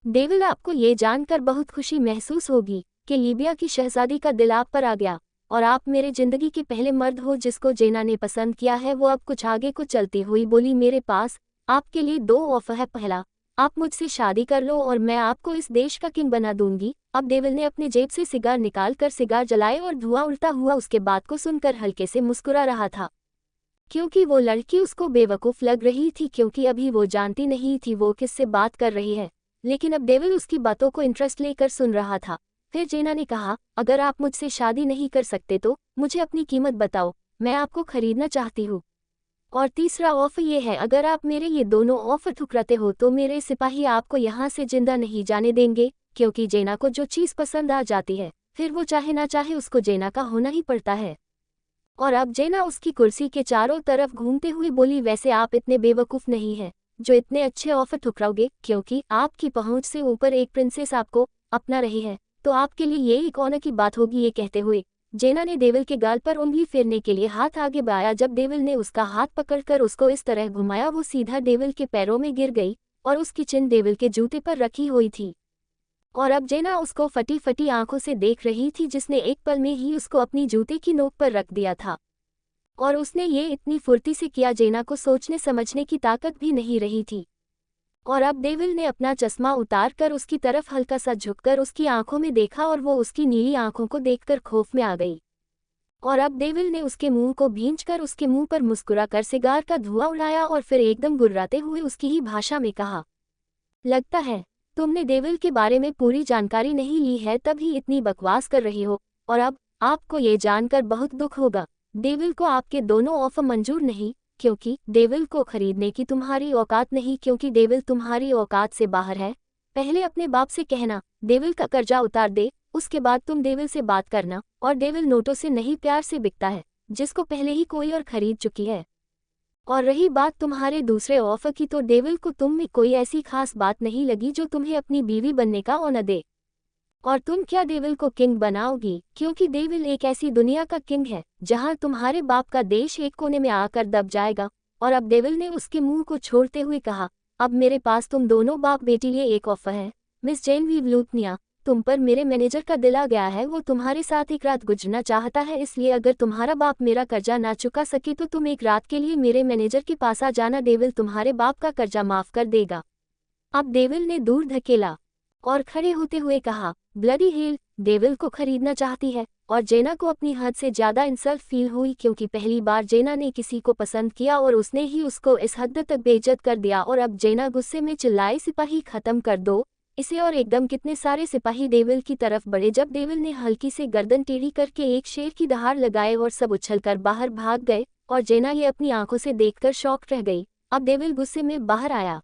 Speaker 1: डेविल आपको ये जानकर बहुत खुशी महसूस होगी कि लीबिया की शहजादी का दिल आप पर आ गया और आप मेरे जिंदगी के पहले मर्द हो जिसको जेना ने पसंद किया है। वो अब कुछ आगे को चलती हुई बोली, मेरे पास आपके लिए 2 ऑफर है। पहला, आप मुझसे शादी कर लो और मैं आपको इस देश का किंग बना दूंगी। अब डेविल ने अपने जेब से सिगार निकाल कर सिगार जलाए और धुआं उड़ता हुआ उसके बात को सुनकर हल्के से मुस्कुरा रहा था, क्योंकि वो लड़की उसको बेवकूफ़ लग रही थी, क्योंकि अभी वो जानती नहीं थी वो किससे बात कर रही है। लेकिन अब डेविल उसकी बातों को इंटरेस्ट लेकर सुन रहा था। फिर जेना ने कहा, अगर आप मुझसे शादी नहीं कर सकते तो मुझे अपनी कीमत बताओ, मैं आपको खरीदना चाहती हूँ। और तीसरा ऑफर ये है, अगर आप मेरे ये दोनों ऑफर ठुकराते हो तो मेरे सिपाही आपको यहाँ से जिंदा नहीं जाने देंगे, क्योंकि जेना को जो चीज़ पसंद आ जाती है फिर वो चाहे ना चाहे उसको जेना का होना ही पड़ता है। और अब जेना उसकी कुर्सी के चारों तरफ घूमते हुए बोली, वैसे आप इतने बेवकूफ़ नहीं हैं जो इतने अच्छे ऑफर ठुकराओगे, क्योंकि आपकी पहुंच से ऊपर एक प्रिंसेस आपको अपना रही है, तो आपके लिए ये एक ऑनर की बात होगी। ये कहते हुए जेना ने डेविल के गाल पर उंगली फेरने के लिए हाथ आगे बढ़ाया। जब डेविल ने उसका हाथ पकड़कर उसको इस तरह घुमाया वो सीधा डेविल के पैरों में गिर गई और उसकी चिन डेविल के जूते पर रखी हुई थी। और अब जेना उसको फटी फटी आंखों से देख रही थी, जिसने एक पल में ही उसको अपनी जूते की नोक पर रख दिया था। और उसने ये इतनी फुर्ती से किया, जेना को सोचने समझने की ताकत भी नहीं रही थी। और अब डेविल ने अपना चश्मा उतार कर उसकी तरफ हल्का सा झुककर उसकी आंखों में देखा और वो उसकी नीली आंखों को देखकर खौफ में आ गई। और अब डेविल ने उसके मुंह को भींचकर उसके मुंह पर मुस्कुरा कर सिगार का धुआं उड़ाया और फिर एकदम गुर्राते हुए उसकी ही भाषा में कहा, लगता है तुमने डेविल के बारे में पूरी जानकारी नहीं ली है, तभी इतनी बकवास कर रही हो। और अब आपको ये जानकर बहुत दुख होगा, डेविल को आपके दोनों ऑफर मंजूर नहीं, क्योंकि डेविल को खरीदने की तुम्हारी औकात नहीं, क्योंकि डेविल तुम्हारी औकात से बाहर है। पहले अपने बाप से कहना डेविल का कर्जा उतार दे, उसके बाद तुम डेविल से बात करना। और डेविल नोटों से नहीं प्यार से बिकता है, जिसको पहले ही कोई और खरीद चुकी है। और रही बात तुम्हारे दूसरे ऑफर की, तो डेविल को तुम में कोई ऐसी खास बात नहीं लगी जो तुम्हें अपनी बीवी बनने का ऑनर दे। और तुम क्या डेविल को किंग बनाओगी, क्योंकि डेविल एक ऐसी दुनिया का किंग है जहां तुम्हारे बाप का देश एक कोने में आकर दब जाएगा। और अब डेविल ने उसके मुंह को छोड़ते हुए कहा, अब मेरे पास तुम दोनों बाप बेटी लिए एक ऑफर है। मिस जेनेविव लूथनिया, तुम पर मेरे मैनेजर का दिल आ गया है। वो तुम्हारे साथ एक रात गुजरना चाहता है, इसलिए अगर तुम्हारा बाप मेरा कर्जा ना चुका सके तो तुम एक रात के लिए मेरे मैनेजर के पास आ जाना। डेविल तुम्हारे बाप का कर्जा माफ कर देगा। अब डेविल ने दूर धकेला और खड़े होते हुए कहा, ब्लडी हेल, डेविल को खरीदना चाहती है। और जेना को अपनी हद से ज्यादा इंसल्ट फील हुई, क्योंकि पहली बार जेना ने किसी को पसंद किया और उसने ही उसको इस हद तक बेइज्जत कर दिया। और अब जेना गुस्से में चिल्लाई, सिपाही खत्म कर दो इसे। और एकदम कितने सारे सिपाही डेविल की तरफ बढ़े, जब डेविल ने हल्की से गर्दन टेढ़ी करके एक शेर की दहाड़ लगाए और सब उछलकर बाहर भाग गए। और जेना ये अपनी आंखों से देखकर शॉक रह गई। अब डेविल गुस्से में बाहर आया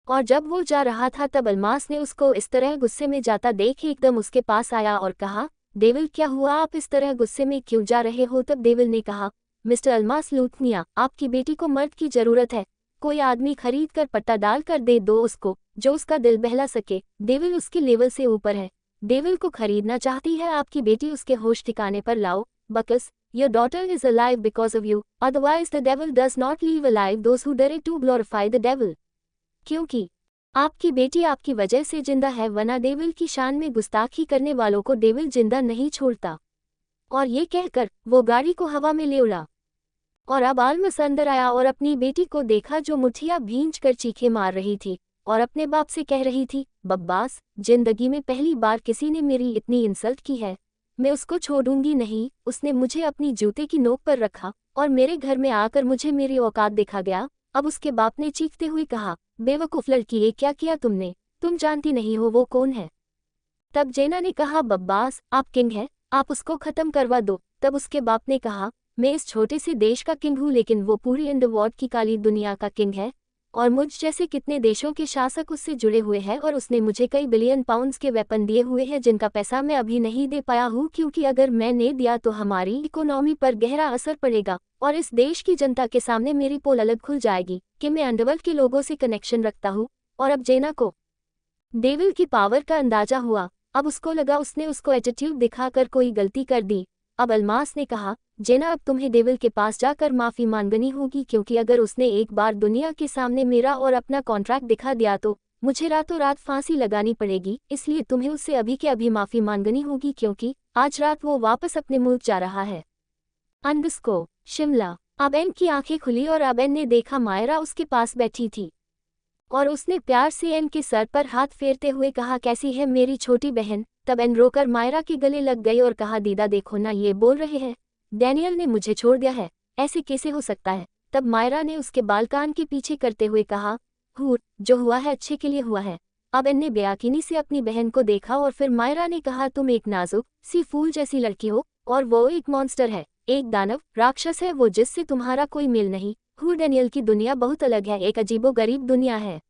Speaker 1: और जब वो जा रहा था तब अल्मास ने उसको इस तरह गुस्से में जाता देख एकदम उसके पास आया और कहा, डेविल क्या हुआ, आप इस तरह गुस्से में क्यों जा रहे हो। तब डेविल ने कहा, मिस्टर अल्मास लूथनिया, आपकी बेटी को मर्द की जरूरत है। कोई आदमी खरीद कर पट्टा डाल कर दे दो उसको, जो उसका दिल बहला सके। डेविल उसके लेवल से ऊपर है। डेविल को खरीदना चाहती है आपकी बेटी, उसके होश ठिकाने पर लाओ। बकस, your daughter is alive because of you, otherwise the devil does not leave alive those who dare to glorify the devil. क्योंकि आपकी बेटी आपकी वजह से जिंदा है, वरना डेविल की शान में गुस्ताखी करने वालों को डेविल जिंदा नहीं छोड़ता। और ये कहकर वो गाड़ी को हवा में ले उड़ा। और अब आलमस अंदर आया और अपनी बेटी को देखा जो मुठिया भींच कर चीखें मार रही थी और अपने बाप से कह रही थी, बब्बास, जिंदगी में पहली बार किसी ने मेरी इतनी इंसल्ट की है, मैं उसको छोड़ूंगी नहीं। उसने मुझे अपनी जूते की नोक पर रखा और मेरे घर में आकर मुझे मेरी औकात देखा गया। अब उसके बाप ने चीखते हुए कहा, बेवकूफ लड़की, ये क्या किया तुमने, तुम जानती नहीं हो वो कौन है। तब जेना ने कहा, बब्बास, आप किंग हैं, आप उसको खत्म करवा दो। तब उसके बाप ने कहा, मैं इस छोटे से देश का किंग हूँ, लेकिन वो पूरी अंडरवर्ल्ड की काली दुनिया का किंग है और मुझ जैसे कितने देशों के शासक उससे जुड़े हुए हैं। और उसने मुझे कई बिलियन पाउंड्स के वेपन दिए हुए हैं जिनका पैसा मैं अभी नहीं दे पाया हूँ, क्योंकि अगर मैंने दिया तो हमारी इकोनॉमी पर गहरा असर पड़ेगा और इस देश की जनता के सामने मेरी पोल अलग खुल जाएगी कि मैं अंडरवर्ल्ड के लोगों से कनेक्शन रखता हूँ। और अब जेना को डेविल की पावर का अंदाजा हुआ। अब उसको लगा उसने उसको एटीट्यूड दिखाकर कोई गलती कर दी। अब अल्मास ने कहा, जेना, अब तुम्हें डेविल के पास जाकर माफी मांगनी होगी, क्योंकि अगर उसने एक बार दुनिया के सामने मेरा और अपना कॉन्ट्रैक्ट दिखा दिया तो मुझे रातों रात फांसी लगानी पड़ेगी। इसलिए तुम्हें उससे अभी के अभी माफी मांगनी होगी, क्योंकि आज रात वो वापस अपने मुल्क जा रहा है। अंडस्को शिमला। अब एन की आंखें खुली और अब एन ने देखा मायरा उसके पास बैठी थी और उसने प्यार से एन के सर पर हाथ फेरते हुए कहा, कैसी है मेरी छोटी बहन। तब एन रोकर मायरा के गले लग गई और कहा, दीदा देखो ना, ये बोल रहे हैं डैनियल ने मुझे छोड़ दिया है, ऐसे कैसे हो सकता है। तब मायरा ने उसके बाल कान के पीछे करते हुए कहा, हूर, जो हुआ है अच्छे के लिए हुआ है। अब एन ने बेयकीनी से अपनी बहन को देखा और फिर मायरा ने कहा, तुम एक नाजुक सी फूल जैसी लड़की हो और वो एक मॉन्स्टर है, एक दानव राक्षस है वो, जिससे तुम्हारा कोई मेल नहीं। हूर, डैनियल की दुनिया बहुत अलग है, एक अजीबोगरीब दुनिया है।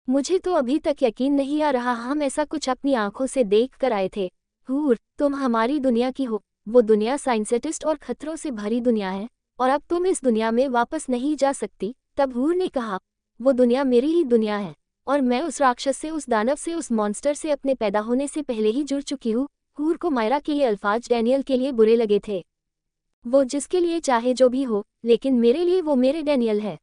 Speaker 1: मुझे तो अभी तक यकीन नहीं आ रहा हम ऐसा कुछ अपनी आंखों से देख कर आए थे। हूर, तुम हमारी दुनिया की हो। वो दुनिया साइंटिस्ट और खतरों से भरी दुनिया है और अब तुम इस दुनिया में वापस नहीं जा सकती। तब हूर ने कहा, वो दुनिया मेरी ही दुनिया है और मैं उस राक्षस से, उस दानव से, उस मॉन्स्टर से अपने पैदा होने से पहले ही जुड़ चुकी हूँ। हूर को मायरा के ये अल्फाज डैनियल के लिए बुरे लगे थे। वो जिसके लिए चाहे जो भी हो, लेकिन मेरे लिए वो मेरे डैनियल है,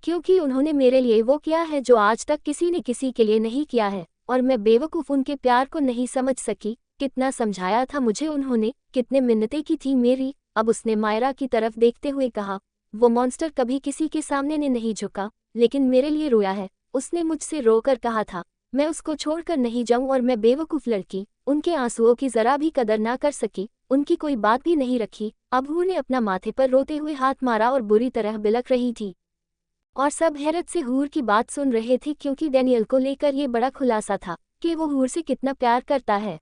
Speaker 1: क्योंकि उन्होंने मेरे लिए वो किया है जो आज तक किसी ने किसी के लिए नहीं किया है। और मैं बेवकूफ़ उनके प्यार को नहीं समझ सकी। कितना समझाया था मुझे उन्होंने, कितने मिन्नतें की थी मेरी। अब उसने मायरा की तरफ देखते हुए कहा, वो मॉन्स्टर कभी किसी के सामने ने नहीं झुका, लेकिन मेरे लिए रोया है। उसने मुझसे रोकर कहा था, मैं उसको छोड़कर नहीं जाऊं, और मैं बेवकूफ़ लड़की उनके आंसुओं की जरा भी कदर ना कर सकी, उनकी कोई बात भी नहीं रखी। अब हूर ने अपना माथे पर रोते हुए हाथ मारा और बुरी तरह बिलख रही थी और सब हैरत से हूर की बात सुन रहे थे, क्योंकि डैनियल को लेकर ये बड़ा खुलासा था कि वो हूर से कितना प्यार करता है।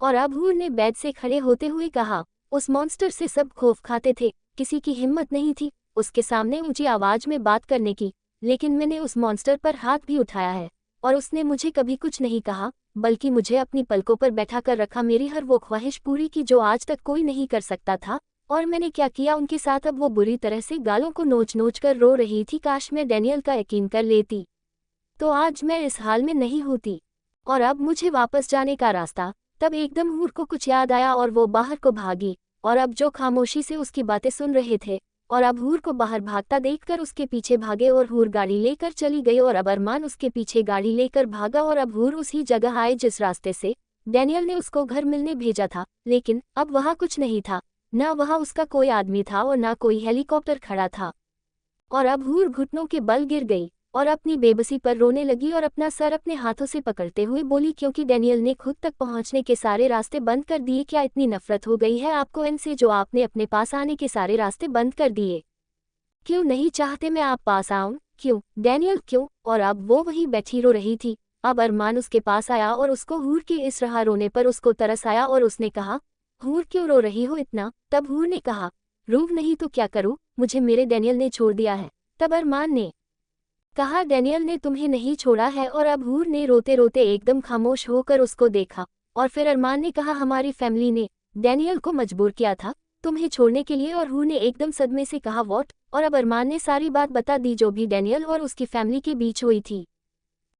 Speaker 1: और अब हूर ने बेड से खड़े होते हुए कहा, उस मॉन्स्टर से सब खौफ खाते थे, किसी की हिम्मत नहीं थी उसके सामने ऊंची आवाज में बात करने की, लेकिन मैंने उस मॉन्स्टर पर हाथ भी उठाया है और उसने मुझे कभी कुछ नहीं कहा, बल्कि मुझे अपनी पलकों पर बैठा कर रखा, मेरी हर वो ख्वाहिश पूरी की जो आज तक कोई नहीं कर सकता था। और मैंने क्या किया उनके साथ। अब वो बुरी तरह से गालों को नोच नोच कर रो रही थी। काश मैं डैनियल का यकीन कर लेती तो आज मैं इस हाल में नहीं होती। और अब मुझे वापस जाने का रास्ता। तब एकदम हूर को कुछ याद आया और वो बाहर को भागी। और अब जो खामोशी से उसकी बातें सुन रहे थे और अब हूर को बाहर भागता देखकर उसके पीछे भागे और हूर गाड़ी लेकर चली गई और अब अरमान उसके पीछे गाड़ी लेकर भागा और अब हूर उसी जगह आए जिस रास्ते से डैनियल ने उसको घर मिलने भेजा था। लेकिन अब वहाँ कुछ नहीं था, ना वहाँ उसका कोई आदमी था और ना कोई हेलीकॉप्टर खड़ा था। और अब हूर घुटनों के बल गिर गई और अपनी बेबसी पर रोने लगी और अपना सर अपने हाथों से पकड़ते हुए बोली, क्योंकि डैनियल ने खुद तक पहुंचने के सारे रास्ते बंद कर दिए। क्या इतनी नफरत हो गई है आपको इनसे जो आपने अपने पास आने के सारे रास्ते बंद कर दिए? क्यों नहीं चाहते मैं आप पास आऊं? क्यों डैनियल क्यों? और अब वो वहीं बैठी रो रही थी। अब अरमान उसके पास आया और उसको हूर के इस रहा रोने पर उसको तरस आया और उसने कहा, हूर क्यों रो रही हो इतना? तब हूर ने कहा, रो नहीं तो क्या करूं, मुझे मेरे डैनियल ने छोड़ दिया है। तब अरमान ने कहा, डैनियल ने तुम्हें नहीं छोड़ा है। और अब हूर ने रोते रोते एकदम खामोश होकर उसको देखा और फिर अरमान ने कहा, हमारी फैमिली ने डैनियल को मजबूर किया था तुम्हें छोड़ने के लिए। और हूर ने एकदम सदमे से कहा, व्हाट? और अब अरमान ने सारी बात बता दी जो भी डैनियल और उसकी फैमिली के बीच हुई थी।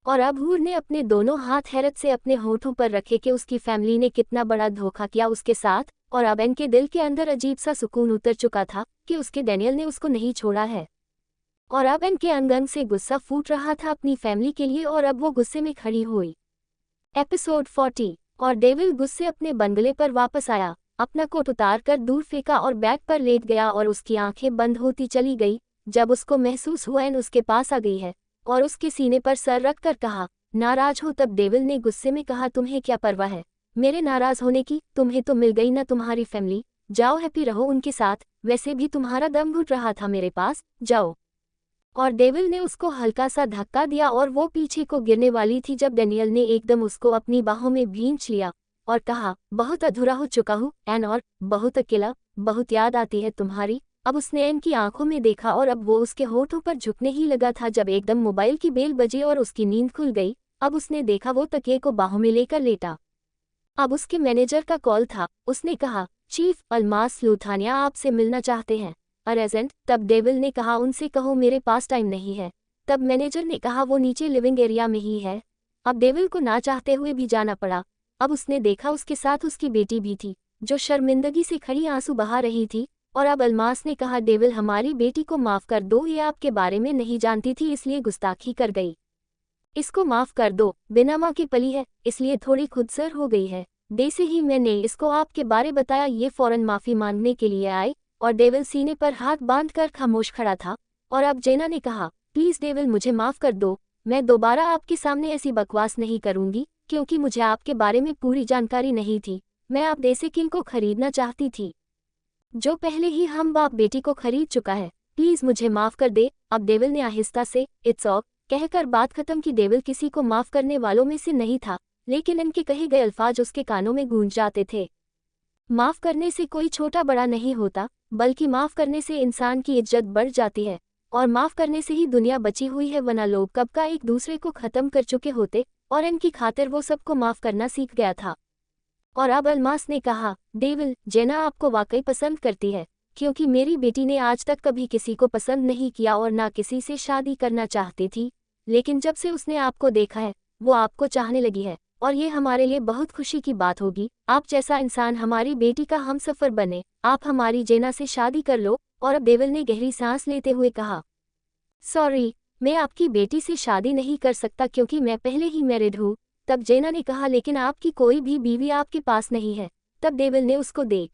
Speaker 1: और अब हूर ने अपने दोनों हाथ हैरत से अपने होठों पर रखे कि उसकी फैमिली ने कितना बड़ा धोखा किया उसके साथ। और अब इनके दिल के अंदर अजीब सा सुकून उतर चुका था कि उसके डैनियल ने उसको नहीं छोड़ा है। और अब इनके अंग अंग से गुस्सा फूट रहा था अपनी फैमिली के लिए और अब वो गुस्से में खड़ी हुई। एपिसोड 40। और डेविल गुस्से अपने बंगले पर वापस आया, अपना कोट उतार कर दूर फेंका और बैग पर लेट गया और उसकी आंखें बंद होती चली गई जब उसको महसूस हुआ इन उसके पास आ गई है और उसके सीने पर सर रख कर कहा, नाराज हो? तब डेविल ने गुस्से में कहा, तुम्हें क्या परवाह है मेरे नाराज होने की? तुम्हें तो मिल गई ना तुम्हारी फैमिली, जाओ हैप्पी रहो उनके साथ। वैसे भी तुम्हारा दम घुट रहा था मेरे पास, जाओ। और डेविल ने उसको हल्का सा धक्का दिया और वो पीछे को गिरने वाली थी जब डैनियल ने एकदम उसको अपनी बाहों में भींच लिया और कहा, बहुत अधूरा हो चुका हूँ एन, और बहुत अकेला, बहुत याद आती है तुम्हारी। अब उसने एन की आंखों में देखा और अब वो उसके होठों पर झुकने ही लगा था जब एकदम मोबाइल की बेल बजी और उसकी नींद खुल गई। अब उसने देखा वो तकिए को बाहों में लेकर लेटा। अब उसके मैनेजर का कॉल था। उसने कहा, चीफ अल्मास लुथानिया आपसे मिलना चाहते हैं अरेजेंट। तब डेविल ने कहा, उनसे कहो मेरे पास टाइम नहीं है। तब मैनेजर ने कहा, वो नीचे लिविंग एरिया में ही है। अब डेविल को ना चाहते हुए भी जाना पड़ा। अब उसने देखा उसके साथ उसकी बेटी भी थी जो शर्मिंदगी से खड़ी आंसू बहा रही थी। और अब अल्मास ने कहा, डेविल हमारी बेटी को माफ कर दो, ये आपके बारे में नहीं जानती थी इसलिए गुस्ताखी कर गई। इसको माफ कर दो, बिना माँ की पली है इसलिए थोड़ी खुदसर हो गई है। जैसे ही मैंने इसको आपके बारे बताया ये फौरन माफी मांगने के लिए आए। और डेविल सीने पर हाथ बांधकर खामोश खड़ा था। और अब जेना ने कहा, प्लीज डेविल मुझे माफ कर दो, मैं दोबारा आपके सामने ऐसी बकवास नहीं करूंगी क्योंकि मुझे आपके बारे में पूरी जानकारी नहीं थी। मैं आप जैसे किंग को खरीदना चाहती थी जो पहले ही हम बाप बेटी को खरीद चुका है। प्लीज मुझे माफ कर दे। अब डेविल ने आहिस्ता से इट्स ऑफ कहकर बात खत्म की। डेविल किसी को माफ करने वालों में से नहीं था, लेकिन इनके कहे गए अल्फाज उसके कानों में गूंज जाते थे। माफ करने से कोई छोटा बड़ा नहीं होता, बल्कि माफ करने से इंसान की इज्जत बढ़ जाती है और माफ करने से ही दुनिया बची हुई है, वरना लोग कब का एक दूसरे को खत्म कर चुके होते। और इनकी खातिर वो सबको माफ करना सीख गया था। और अब अल्मास ने कहा, डेविल जेना आपको वाकई पसंद करती है, क्योंकि मेरी बेटी ने आज तक कभी किसी को पसंद नहीं किया और ना किसी से शादी करना चाहती थी, लेकिन जब से उसने आपको देखा है वो आपको चाहने लगी है और ये हमारे लिए बहुत खुशी की बात होगी। आप जैसा इंसान हमारी बेटी का हमसफर बने, आप हमारी जेना से शादी कर लो। और अब डेविल ने गहरी सांस लेते हुए कहा, सॉरी मैं आपकी बेटी से शादी नहीं कर सकता क्योंकि मैं पहले ही मैरिड हूँ। तब जेना ने कहा, लेकिन आपकी कोई भी बीवी आपके पास नहीं है। तब डेविल ने उसको देख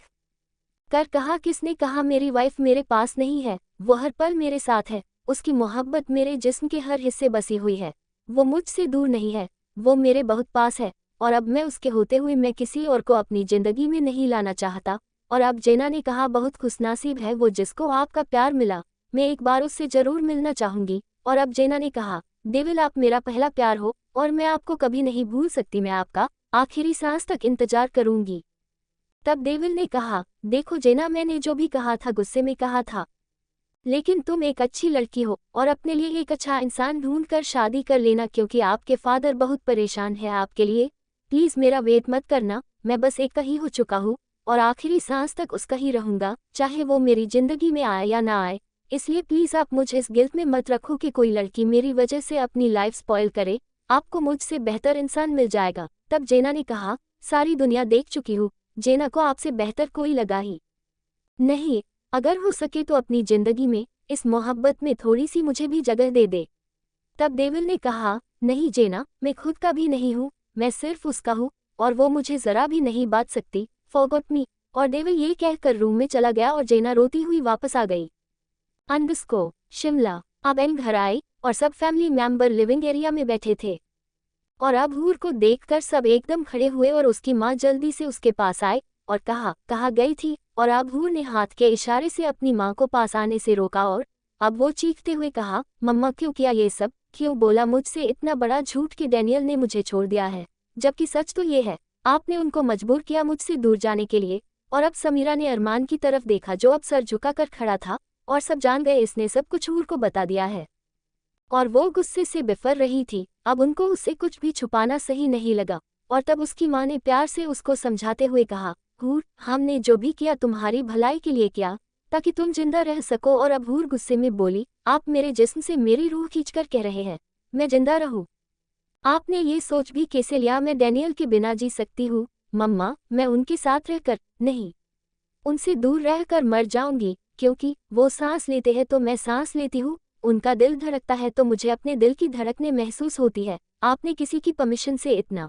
Speaker 1: कर कहा, किसने कहा मेरी वाइफ मेरे पास नहीं है? वो हर पल मेरे साथ है, उसकी मोहब्बत मेरे जिस्म के हर हिस्से बसी हुई है, वो मुझसे दूर नहीं है, वो मेरे बहुत पास है। और अब मैं उसके होते हुए मैं किसी और को अपनी जिंदगी में नहीं लाना चाहता। और अब जेना ने कहा, बहुत खुशनसीब है वो जिसको आपका प्यार मिला, मैं एक बार उससे जरूर मिलना चाहूंगी। और अब जेना ने कहा, डेविल आप मेरा पहला प्यार हो और मैं आपको कभी नहीं भूल सकती, मैं आपका आखिरी सांस तक इंतजार करूंगी। तब डेविल ने कहा, देखो जेना मैंने जो भी कहा था गुस्से में कहा था, लेकिन तुम एक अच्छी लड़की हो और अपने लिए एक अच्छा इंसान ढूंढ कर शादी कर लेना क्योंकि आपके फादर बहुत परेशान है आपके लिए। प्लीज मेरा वेट मत करना, मैं बस एक का ही हो चुका हूँ और आखिरी सांस तक उसका ही रहूंगा, चाहे वो मेरी जिंदगी में आए या ना आए। इसलिए प्लीज़ आप मुझे इस गिल्ट में मत रखो कि कोई लड़की मेरी वजह से अपनी लाइफ स्पॉइल करे। आपको मुझसे बेहतर इंसान मिल जाएगा। तब जेना ने कहा, सारी दुनिया देख चुकी हूँ, जेना को आपसे बेहतर कोई लगा ही नहीं। अगर हो सके तो अपनी जिंदगी में इस मोहब्बत में थोड़ी सी मुझे भी जगह दे दे। तब डेविल ने कहा, नहीं जेना, मैं खुद का भी नहीं हूँ, मैं सिर्फ उसका हूँ, और वो मुझे जरा भी नहीं बात सकती। फॉरगॉट मी। और डेविल ये कहकर रूम में चला गया और जेना रोती हुई वापस आ गई। शिमला। अब एन घर आई और सब फैमिली मेंबर लिविंग एरिया में बैठे थे। और अब हूर को देखकर सब एकदम खड़े हुए और उसकी माँ जल्दी से उसके पास आए और कहा गई थी। और अब हूर ने हाथ के इशारे से अपनी माँ को पास आने से रोका और अब वो चीखते हुए कहा, मम्मा क्यों किया ये सब, क्यों बोला मुझसे इतना बड़ा झूठ कि डैनियल ने मुझे छोड़ दिया है, जबकि सच तो ये है आपने उनको मजबूर किया मुझसे दूर जाने के लिए। और अब समीरा ने अरमान की तरफ देखा जो अब सर झुकाकर खड़ा था, और सब जान गए इसने सब कुछ हूर को बता दिया है। और वो गुस्से से बिफर रही थी। अब उनको उससे कुछ भी छुपाना सही नहीं लगा। और तब उसकी माँ ने प्यार से उसको समझाते हुए कहा, हूर, हमने जो भी किया तुम्हारी भलाई के लिए किया, ताकि तुम जिंदा रह सको। और अब हूर गुस्से में बोली, आप मेरे जिस्म से मेरी रूह खींचकर कह रहे हैं मैं जिंदा रहूं? आपने ये सोच भी कैसे लिया मैं डैनियल के बिना जी सकती हूँ? मम्मा, मैं उनके साथ रहकर नहीं, उनसे दूर रहकर मर जाऊंगी, क्योंकि वो सांस लेते हैं तो मैं सांस लेती हूँ, उनका दिल धड़कता है तो मुझे अपने दिल की धड़कने महसूस होती है। आपने किसी की परमिशन से इतना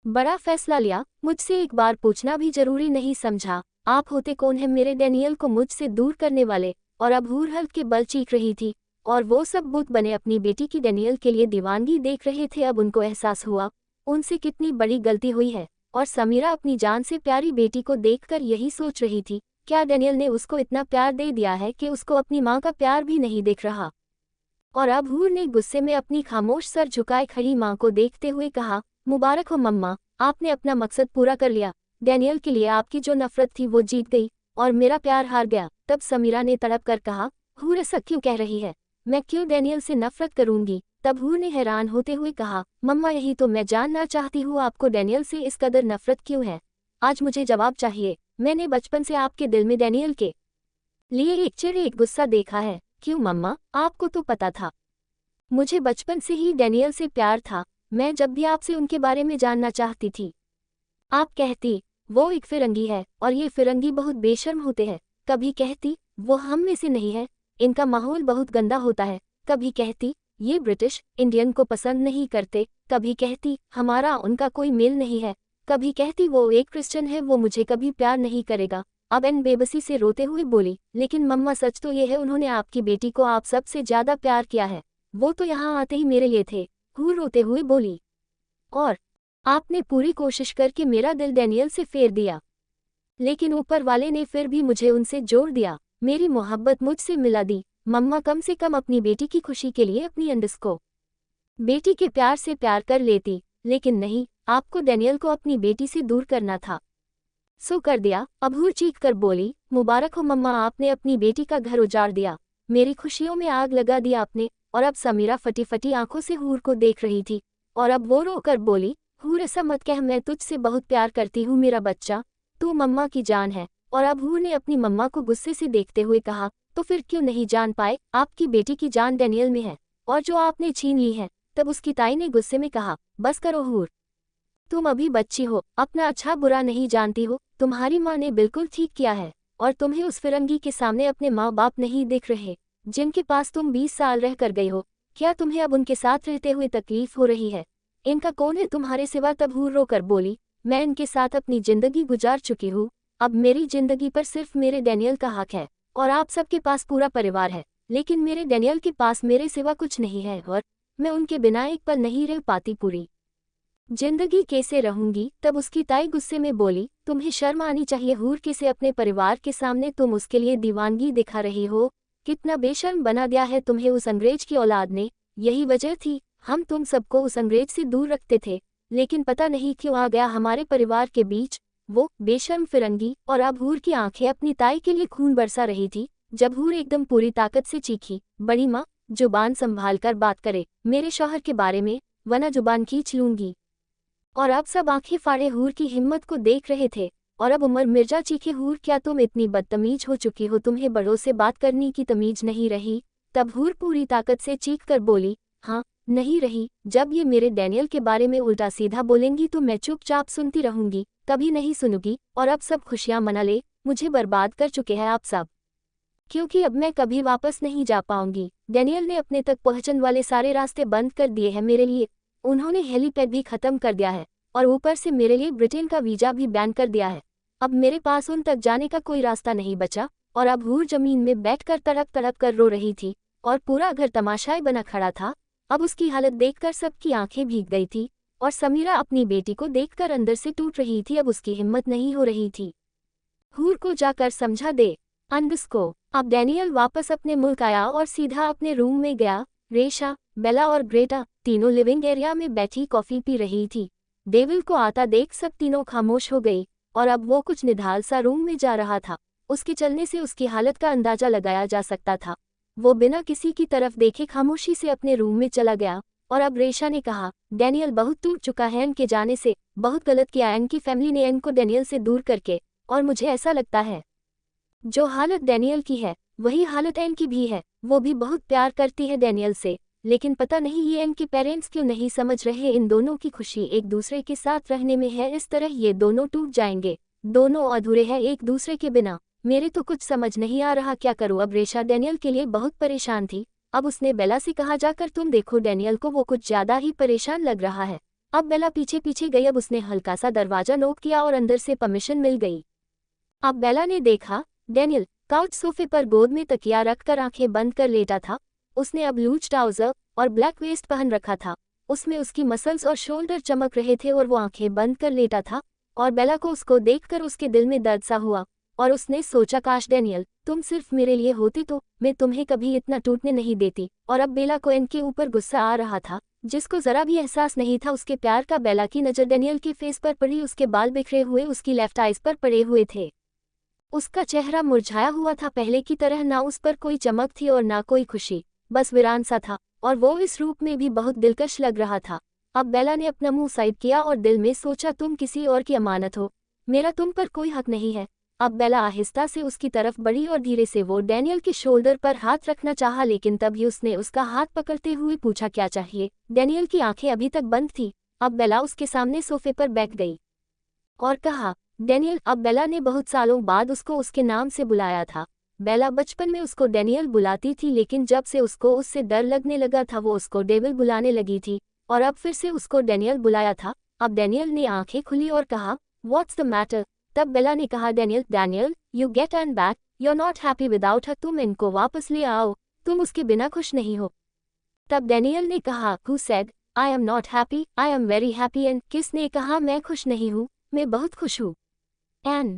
Speaker 1: बड़ा फैसला लिया, मुझसे एक बार पूछना भी जरूरी नहीं समझा। आप होते कौन है मेरे डैनियल को मुझसे दूर करने वाले? और अब हूर हल्क के बल चीख रही थी, और वो सब बुत बने अपनी बेटी की डैनियल के लिए दीवानगी देख रहे थे। अब उनको एहसास हुआ उनसे कितनी बड़ी गलती हुई है। और समीरा अपनी जान से प्यारी बेटी को देखकर यही सोच रही थी, क्या डैनियल ने उसको इतना प्यार दे दिया है कि उसको अपनी माँ का प्यार भी नहीं दिख रहा? और अब हूर ने गुस्से में अपनी खामोश सर झुकाए खड़ी माँ को देखते हुए कहा, मुबारक हो मम्मा, आपने अपना मकसद पूरा कर लिया। डैनियल के लिए आपकी जो नफरत थी वो जीत गई और मेरा प्यार हार गया। तब समीरा ने तड़प कर कहा, हूर ऐसा क्यों कह रही है? मैं क्यों डैनियल से नफरत करूंगी? तब हूर ने हैरान होते हुए कहा, मम्मा यही तो मैं जानना चाहती हूँ, आपको डैनियल से इस कदर नफरत क्यों है? आज मुझे जवाब चाहिए। मैंने बचपन से आपके दिल में डैनियल के लिए एक गुस्सा देखा है। क्यों मम्मा, आपको तो पता था मुझे बचपन से ही डैनियल से प्यार था। मैं जब भी आपसे उनके बारे में जानना चाहती थी, आप कहती वो एक फिरंगी है और ये फिरंगी बहुत बेशर्म होते हैं। कभी कहती वो हम में से नहीं है, इनका माहौल बहुत गंदा होता है। कभी कहती ये ब्रिटिश इंडियन को पसंद नहीं करते। कभी कहती हमारा उनका कोई मेल नहीं है। कभी कहती वो एक क्रिश्चियन है, वो मुझे कभी प्यार नहीं करेगा। अब एन बेबसी से रोते हुए बोली, लेकिन मम्मा सच तो ये है उन्होंने आपकी बेटी को आप सबसे ज्यादा प्यार किया है। वो तो यहाँ आते ही मेरे लिए थे। हूर रोते हुए बोली, और आपने पूरी कोशिश करके मेरा दिल डैनियल से फेर दिया, लेकिन ऊपर वाले ने फिर भी मुझे उनसे जोड़ दिया। मेरी मोहब्बत मुझसे मिला दी। मम्मा कम से कम अपनी बेटी की खुशी के लिए अपनी अंडस को बेटी के प्यार से प्यार कर लेती, लेकिन नहीं, आपको डैनियल को अपनी बेटी से दूर करना था। सो कर दिया। अब हूर चीख कर बोली, मुबारक हो मम्मा, आपने अपनी बेटी का घर उजाड़ दिया, मेरी खुशियों में आग लगा दी आपने। और अब समीरा फटी फटी आंखों से हूर को देख रही थी, और अब वो रोकर बोली, हूर ऐसा मत कह, मैं तुझसे बहुत प्यार करती हूँ मेरा बच्चा, तू मम्मा की जान है। और अब हूर ने अपनी मम्मा को गुस्से से देखते हुए कहा, तो फिर क्यों नहीं जान पाए? आपकी बेटी की जान डैनियल में है और जो आपने छीन ली है। तब उसकी ताई ने गुस्से में कहा, बस करो हूर, तुम अभी बच्ची हो, अपना अच्छा बुरा नहीं जानती हो। तुम्हारी माँ ने बिल्कुल ठीक किया है, और तुम्हें उस फिरंगी के सामने अपने माँ बाप नहीं दिख रहे जिनके पास तुम 20 साल रह कर गई हो। क्या तुम्हें अब उनके साथ रहते हुए तकलीफ हो रही है? इनका कौन है तुम्हारे सिवा? तब हूर रोकर बोली, मैं इनके साथ अपनी जिंदगी गुजार चुकी हूँ, अब मेरी जिंदगी पर सिर्फ मेरे डैनियल का हक है। और आप सबके पास पूरा परिवार है, लेकिन मेरे डैनियल के पास मेरे सिवा कुछ नहीं है, और मैं उनके बिना एक पल नहीं रह पाती, पूरी जिंदगी कैसे रहूंगी? तब उसकी ताई गुस्से में बोली, तुम्हें शर्म आनी चाहिए हूर, कैसे अपने परिवार के सामने तुम उसके लिए दीवानगी दिखा रही हो? कितना बेशर्म बना दिया है तुम्हें उस अंग्रेज की औलाद ने। यही वजह थी हम तुम सबको उस अंग्रेज से दूर रखते थे, लेकिन पता नहीं क्यों आ गया हमारे परिवार के बीच वो बेशर्म फिरंगी। और अब हूर की आंखें अपनी ताई के लिए खून बरसा रही थी, जब हूर एकदम पूरी ताकत से चीखी, बड़ी माँ, जुबान संभाल कर बात करे मेरे शौहर के बारे में, वरना जुबान खींच लूंगी। और अब सब आंखें फाड़े हूर की हिम्मत को देख रहे थे। और अब उमर मिर्जा चीखे, हूर क्या तुम इतनी बदतमीज हो चुकी हो, तुम्हें बड़ों से बात करने की तमीज नहीं रही। तब हूर पूरी ताकत से चीख कर बोली, हाँ नहीं रही, जब ये मेरे डैनियल के बारे में उल्टा सीधा बोलेंगी तो मैं चुपचाप सुनती रहूंगी, कभी नहीं सुनूंगी। और अब सब खुशियां मना ले, मुझे बर्बाद कर चुके हैं आप सब, क्योंकि अब मैं कभी वापस नहीं जा पाऊंगी। डैनियल ने अपने तक पहुंचने वाले सारे रास्ते बंद कर दिए हैं मेरे लिए, उन्होंने हेलीपैड भी खत्म कर दिया है और ऊपर से मेरे लिए ब्रिटेन का वीजा भी बैन कर दिया है। अब मेरे पास उन तक जाने का कोई रास्ता नहीं बचा। और अब हूर जमीन में बैठकर तड़प तड़प कर रो रही थी और पूरा घर तमाशाई बना खड़ा था। अब उसकी हालत देखकर सबकी आंखें भीग गई थी और समीरा अपनी बेटी को देखकर अंदर से टूट रही थी। अब उसकी हिम्मत नहीं हो रही थी। हूर को जाकर समझा दे अंडस्को। अब डैनियल वापस अपने मुल्क आया और सीधा अपने रूम में गया। रेशा, बेला और ग्रेटा तीनों लिविंग एरिया में बैठी कॉफी पी रही थी। डेविल को आता देख सब तीनों खामोश हो गई और अब वो कुछ निढाल सा रूम में जा रहा था। उसके चलने से उसकी हालत का अंदाजा लगाया जा सकता था। वो बिना किसी की तरफ देखे खामोशी से अपने रूम में चला गया। और अब रेशा ने कहा, डैनियल बहुत टूट चुका है, इनके जाने से बहुत गलत किया इनकी फैमिली ने इनको डैनियल से दूर करके। और मुझे ऐसा लगता है जो हालत डैनियल की है वही हालत एन की भी है। वो भी बहुत प्यार करती है डैनियल से, लेकिन पता नहीं ये एन के पेरेंट्स क्यों नहीं समझ रहे। इन दोनों की खुशी एक दूसरे के साथ रहने में है, इस तरह ये दोनों टूट जाएंगे। दोनों अधूरे हैं एक दूसरे के बिना। मेरे तो कुछ समझ नहीं आ रहा क्या करूं। अब रेशा डैनियल के लिए बहुत परेशान थी। अब उसने बेला से कहा, जाकर तुम देखो डैनियल को, वो कुछ ज्यादा ही परेशान लग रहा है। अब बेला पीछे पीछे गई। अब उसने हल्का सा दरवाजा नोक किया और अंदर से परमिशन मिल गई। अब बेला ने देखा डैनियल काउच सोफे पर गोद में तकिया रखकर आंखें बंद कर लेटा था। उसने अब लूज ट्राउजर और ब्लैक वेस्ट पहन रखा था। उसमें उसकी मसल्स और शोल्डर चमक रहे थे और वो आंखें बंद कर लेटा था। और बेला को उसको देखकर उसके दिल में दर्द सा हुआ और उसने सोचा, काश डैनियल तुम सिर्फ मेरे लिए होते तो मैं तुम्हें कभी इतना टूटने नहीं देती। और अब बेला को इनके ऊपर गुस्सा आ रहा था, जिसको जरा भी एहसास नहीं था उसके प्यार का। बेला की नज़र डैनियल के फेस पर पड़ी, उसके बाल बिखरे हुए उसकी लेफ्ट आइज पर पड़े हुए थे। उसका चेहरा मुरझाया हुआ था, पहले की तरह ना उस पर कोई चमक थी और ना कोई खुशी, बस वीरान सा था। और वो इस रूप में भी बहुत दिलकश लग रहा था। अब बेला ने अपना मुंह साइड किया और दिल में सोचा, तुम किसी और की अमानत हो, मेरा तुम पर कोई हक नहीं है। अब बेला आहिस्ता से उसकी तरफ बढ़ी और धीरे से वो डैनियल के शोल्डर पर हाथ रखना चाहा, लेकिन तभी उसने उसका हाथ पकड़ते हुए पूछा, क्या चाहिए। डैनियल की आंखें अभी तक बंद थी। अब बेला उसके सामने सोफे पर बैठ गई और कहा, डैनियल। अब बेला ने बहुत सालों बाद उसको उसके नाम से बुलाया था। बेला बचपन में उसको डैनियल बुलाती थी, लेकिन जब से उसको उससे डर लगने लगा था वो उसको डेविल बुलाने लगी थी। और अब फिर से उसको डैनियल बुलाया था। अब डैनियल ने आंखें खुली और कहा, व्हाट्स द मैटर। तब बेला ने कहा, Daniel you get and back, you are not happy without her, तुम इनको वापस ले आओ, तुम उसके बिना खुश नहीं हो। तब डैनियल ने कहा, who said I am not happy, I am very happy. And किसने कहा मैं खुश नहीं हूँ, मैं बहुत खुश हूँ एन।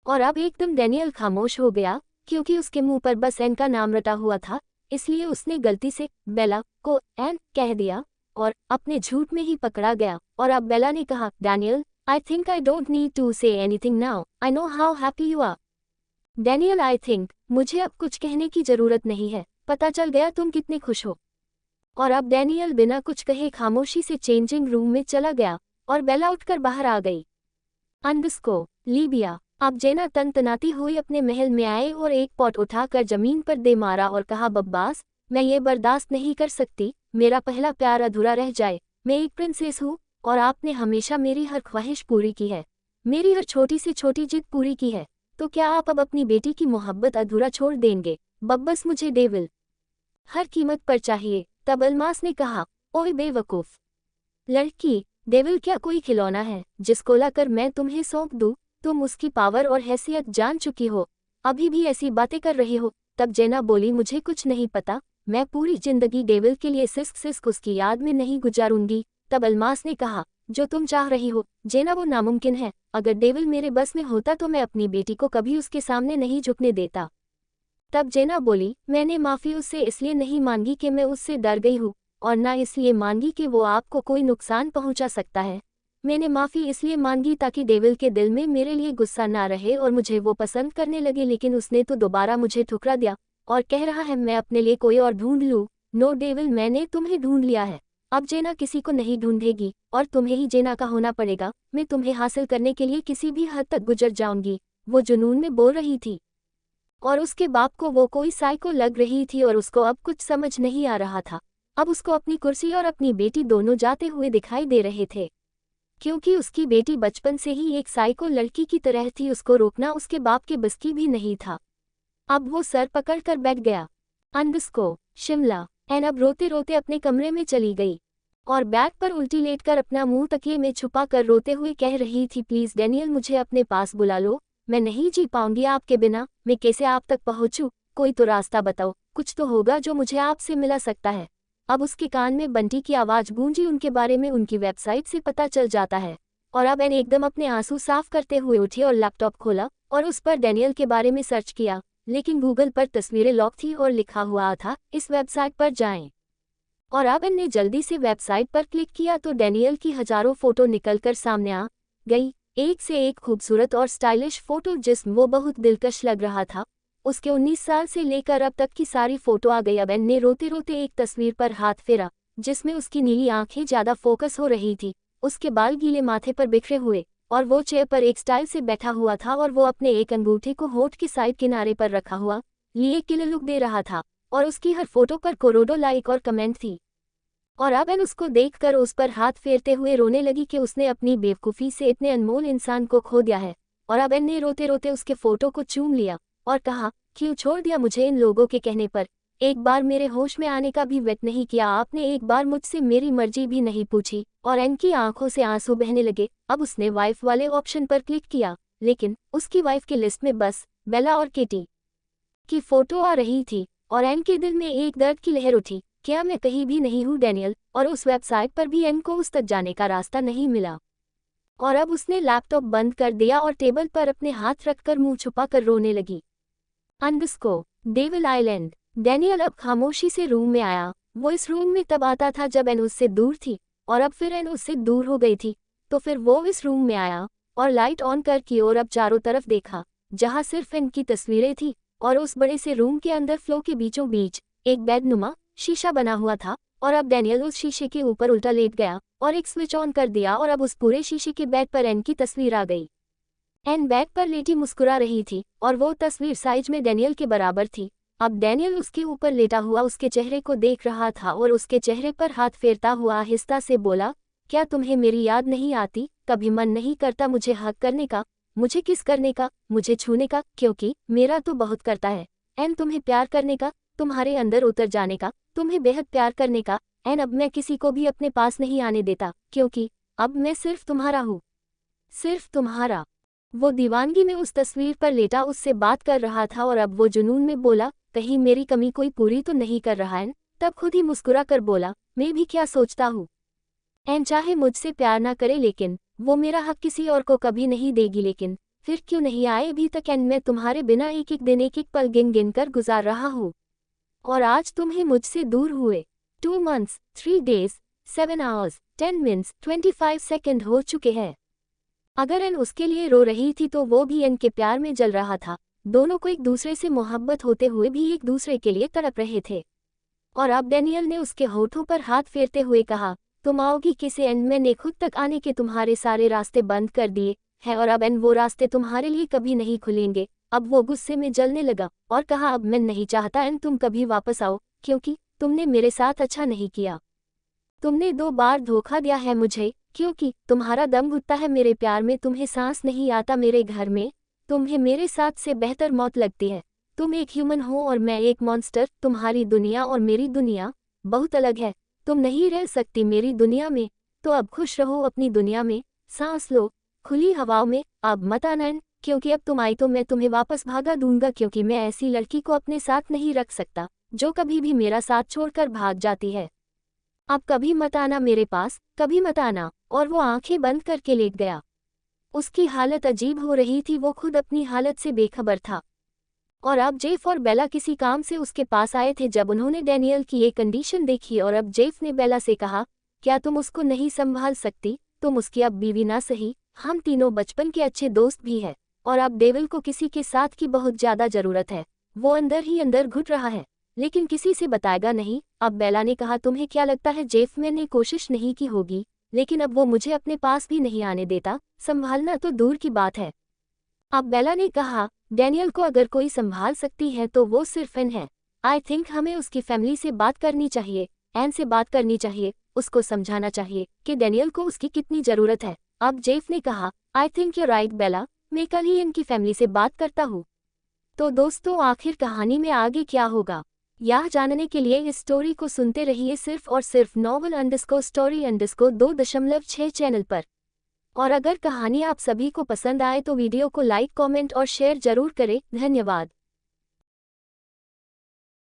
Speaker 1: और अब एकदम डैनियल खामोश हो गया, क्योंकि उसके मुंह पर बस एन का नाम रटा हुआ था, इसलिए उसने गलती से बेला को एन कह दिया और अपने झूठ में ही पकड़ा गया। और अब बेला ने कहा, Daniel I think I don't need to say anything now, I know how happy you are. Daniel I think मुझे अब कुछ कहने की जरूरत नहीं है, पता चल गया तुम कितने खुश हो। और अब डैनियल बिना कुछ कहे खामोशी से चेंजिंग रूम में चला गया और बेला उठकर बाहर आ गई। अंडस्को लीबिया। अब जेना तनतनाती हुई अपने महल में आए और एक पॉट उठाकर जमीन पर दे मारा और कहा, बब्बास मैं ये बर्दाश्त नहीं कर सकती, मेरा पहला प्यार अधूरा रह जाए। मैं एक प्रिंसेस हूँ और आपने हमेशा मेरी हर ख्वाहिश पूरी की है, मेरी हर छोटी से छोटी जिद पूरी की है, तो क्या आप अब अपनी बेटी की मोहब्बत अधूरा छोड़ देंगे। बब्बस मुझे डेविल हर कीमत पर चाहिए। तब अल्मास ने कहा, ओए बेवकूफ लड़की, डेविल क्या कोई खिलौना है जिसको लाकर मैं तुम्हें सौंप दूं। तुम उसकी पावर और हैसियत जान चुकी हो, अभी भी ऐसी बातें कर रही हो। तब जेना बोली, मुझे कुछ नहीं पता, मैं पूरी जिंदगी डेविल के लिए सिस्क उसकी याद में नहीं गुजारूंगी। तब अल्मास ने कहा, जो तुम चाह रही हो जेना वो नामुमकिन है, अगर डेविल मेरे बस में होता तो मैं अपनी बेटी को कभी उसके सामने नहीं झुकने देता। तब जेना बोली, मैंने माफ़ी उससे इसलिए नहीं मांगी कि मैं उससे डर गई हूँ और ना इसलिए मांगी कि वो आपको कोई नुकसान पहुंचा सकता है। मैंने माफ़ी इसलिए मांगी ताकि डेविल के दिल में मेरे लिए गुस्सा ना रहे और मुझे वो पसंद करने लगे, लेकिन उसने तो दोबारा मुझे ठुकरा दिया और कह रहा है मैं अपने लिए कोई और ढूंढ लूँ। नो डेविल, मैंने तुम्हें ढूंढ लिया है, अब जेना किसी को नहीं ढूंढेगी और तुम्हें ही जेना का होना पड़ेगा। मैं तुम्हें हासिल करने के लिए किसी भी हद तक गुजर जाऊंगी, वो जुनून में बोल रही थी। और उसके बाप को वो कोई साइको लग रही थी और उसको अब कुछ समझ नहीं आ रहा था। अब उसको अपनी कुर्सी और अपनी बेटी दोनों जाते हुए दिखाई दे रहे थे, क्योंकि उसकी बेटी बचपन से ही एक साइको लड़की की तरह थी। उसको रोकना उसके बाप के बस की भी नहीं था। अब वो सर पकड़कर बैठ गया। शिमला एन अब रोते रोते अपने कमरे में चली गई और बैग पर उल्टी लेटकर अपना मुंह तकिए में छुपा कर रोते हुए कह रही थी, प्लीज डैनियल मुझे अपने पास बुला लो, मैं नहीं जी पाऊंगी आपके बिना। मैं कैसे आप तक पहुंचूं? कोई तो रास्ता बताओ, कुछ तो होगा जो मुझे आपसे मिला सकता है। अब उसके कान में बंटी की आवाज गूंजी। उनके बारे में उनकी वेबसाइट से पता चल जाता है। और अब एन एकदम अपने आंसू साफ करते हुए उठी और लैपटॉप खोला और उस पर डैनियल के बारे में सर्च किया, लेकिन गूगल पर तस्वीरें लॉक थी और लिखा हुआ था, इस वेबसाइट पर जाएं। और अब एन ने जल्दी से वेबसाइट पर क्लिक किया तो डैनियल की हजारों फोटो निकलकर सामने आ गई, एक से एक खूबसूरत और स्टाइलिश फोटो जिसमें वो बहुत दिलकश लग रहा था। उसके 19 साल से लेकर अब तक की सारी फोटो आ गई। अब एन ने रोते रोते एक तस्वीर पर हाथ फेरा जिसमें उसकी नीली आंखें ज्यादा फोकस हो रही थी, उसके बाल गीले माथे पर बिखरे हुए और वो चेयर पर एक स्टाइल से बैठा हुआ था और वो अपने एक अंगूठे को होठ के साइड किनारे पर रखा हुआ लिए किलर लुक दे रहा था और उसकी हर फोटो पर करोड़ों लाइक और कमेंट थी। और अब एन उसको देखकर उस पर हाथ फेरते हुए रोने लगी कि उसने अपनी बेवकूफ़ी से इतने अनमोल इंसान को खो दिया है। और अब एन ने रोते रोते उसके फोटो को चूम लिया और कहा, क्यों छोड़ दिया मुझे इन लोगों के कहने पर? एक बार मेरे होश में आने का भी वेट नहीं किया आपने, एक बार मुझसे मेरी मर्जी भी नहीं पूछी। और एन की आंखों से आंसू बहने लगे। अब उसने वाइफ वाले ऑप्शन पर क्लिक किया, लेकिन उसकी वाइफ की लिस्ट में बस बेला और केटी की फोटो आ रही थी और एन के दिल में एक दर्द की लहर उठी। क्या मैं कहीं भी नहीं हूँ डैनियल? और उस वेबसाइट पर भी एन को उस तक जाने का रास्ता नहीं मिला। और अब उसने लैपटॉप बंद कर दिया और टेबल पर अपने हाथ रखकर मुंह छुपा कर रोने लगी। Devil island. डैनियल अब खामोशी से रूम में आया। वो इस रूम में तब आता था जब एन उससे दूर थी और अब फिर एन उससे दूर हो गई थी, तो फिर वो इस रूम में आया और लाइट ऑन कर की और अब चारों तरफ देखा जहाँ सिर्फ एन की तस्वीरें थी। और उस बड़े से रूम के अंदर फ्लो के बीचों बीच एक बेडनुमा शीशा बना हुआ था और अब डैनियल उस शीशे के ऊपर उल्टा लेट गया और एक स्विच ऑन कर दिया और अब उस पूरे शीशे के बेड पर एन की तस्वीर आ गई। एन बेड पर लेटी मुस्कुरा रही थी और वो तस्वीर साइज में डैनियल के बराबर थी। अब डैनियल उसके ऊपर लेटा हुआ उसके चेहरे को देख रहा था और उसके चेहरे पर हाथ फेरता हुआ आहिस्ता से बोला, क्या तुम्हें मेरी याद नहीं आती? कभी मन नहीं करता मुझे हक करने का, मुझे किस करने का, मुझे छूने का? क्योंकि मेरा तो बहुत करता है एन तुम्हें प्यार करने का, तुम्हारे अंदर उतर जाने का, तुम्हें बेहद प्यार करने का। एन अब मैं किसी को भी अपने पास नहीं आने देता, क्योंकि अब मैं सिर्फ तुम्हारा हूँ, सिर्फ तुम्हारा। वो दीवानगी में उस तस्वीर पर लेटा उससे बात कर रहा था और अब वो जुनून में बोला, कहीं मेरी कमी कोई पूरी तो नहीं कर रहा एन? तब खुद ही मुस्कुरा कर बोला, मैं भी क्या सोचता हूँ, एन चाहे मुझसे प्यार ना करे लेकिन वो मेरा हक किसी और को कभी नहीं देगी। लेकिन फिर क्यों नहीं आए अभी तक एन? मैं तुम्हारे बिना एक एक दिन एक एक पल गिन गिन कर गुजार रहा हूँ और आज तुम्हें मुझसे दूर हुए 2 months 3 days 7 hours 10 minutes 25 second हो चुके हैं। अगर एन उसके लिए रो रही थी तो वो भी एन के प्यार में जल रहा था। दोनों को एक दूसरे से मोहब्बत होते हुए भी एक दूसरे के लिए तड़प रहे थे। और अब डैनियल ने उसके होठों पर हाथ फेरते हुए कहा, तुम आओगी किसे एन? मैंने खुद तक आने के तुम्हारे सारे रास्ते बंद कर दिए हैं और अब एन वो रास्ते तुम्हारे लिए कभी नहीं खुलेंगे। अब वो गुस्से में जलने लगा और कहा, अब मैं नहीं चाहता एन तुम कभी वापस आओ, क्योंकि तुमने मेरे साथ अच्छा नहीं किया। तुमने 2 बार धोखा दिया है मुझे, क्योंकि तुम्हारा दम घुटता है मेरे प्यार में, तुम्हें सांस नहीं आता मेरे घर में, तुम्हें मेरे साथ से बेहतर मौत लगती है। तुम एक ह्यूमन हो और मैं एक मॉन्स्टर। तुम्हारी दुनिया और मेरी दुनिया बहुत अलग है। तुम नहीं रह सकती मेरी दुनिया में, तो अब खुश रहो अपनी दुनिया में, सांस लो खुली हवाओं में। अब मत आना एन, क्योंकि अब तुम आई तो मैं तुम्हें वापस भागा दूंगा, क्योंकि मैं ऐसी लड़की को अपने साथ नहीं रख सकता जो कभी भी मेरा साथ छोड़कर भाग जाती है। अब कभी मत आना मेरे पास, कभी मत आना। और वो आंखें बंद करके लेट गया। उसकी हालत अजीब हो रही थी, वो खुद अपनी हालत से बेखबर था। और अब जेफ और बेला किसी काम से उसके पास आए थे जब उन्होंने डैनियल की ये कंडीशन देखी। और अब जेफ ने बेला से कहा, क्या तुम उसको नहीं संभाल सकती? तुम उसकी अब बीवी ना सही, हम तीनों बचपन के अच्छे दोस्त भी हैं। और अब डेविल को किसी के साथ की बहुत ज्यादा जरूरत है, वो अंदर ही अंदर घुट रहा है। लेकिन किसी से बताएगा नहीं। अब बेला ने कहा, तुम्हें क्या लगता है जेफ मैंने कोशिश नहीं की होगी, लेकिन अब वो मुझे अपने पास भी नहीं आने देता, संभालना तो दूर की बात है। अब बेला ने कहा, डैनियल को अगर कोई संभाल सकती है तो वो सिर्फ एन है। आई थिंक हमें उसकी फैमिली से बात करनी चाहिए, एन से बात करनी चाहिए, उसको समझाना चाहिए कि डैनियल को उसकी कितनी ज़रूरत है। अब जेफ ने कहा, आई थिंक यू राइट बेला, मैं कल ही इनकी फैमिली से बात करता हूँ। तो दोस्तों, आखिर कहानी में आगे क्या होगा, यह जानने के लिए इस स्टोरी को सुनते रहिए सिर्फ और सिर्फ novel_story_2.6 चैनल पर। और अगर कहानी आप सभी को पसंद आए तो वीडियो को लाइक, कमेंट और शेयर जरूर करें। धन्यवाद।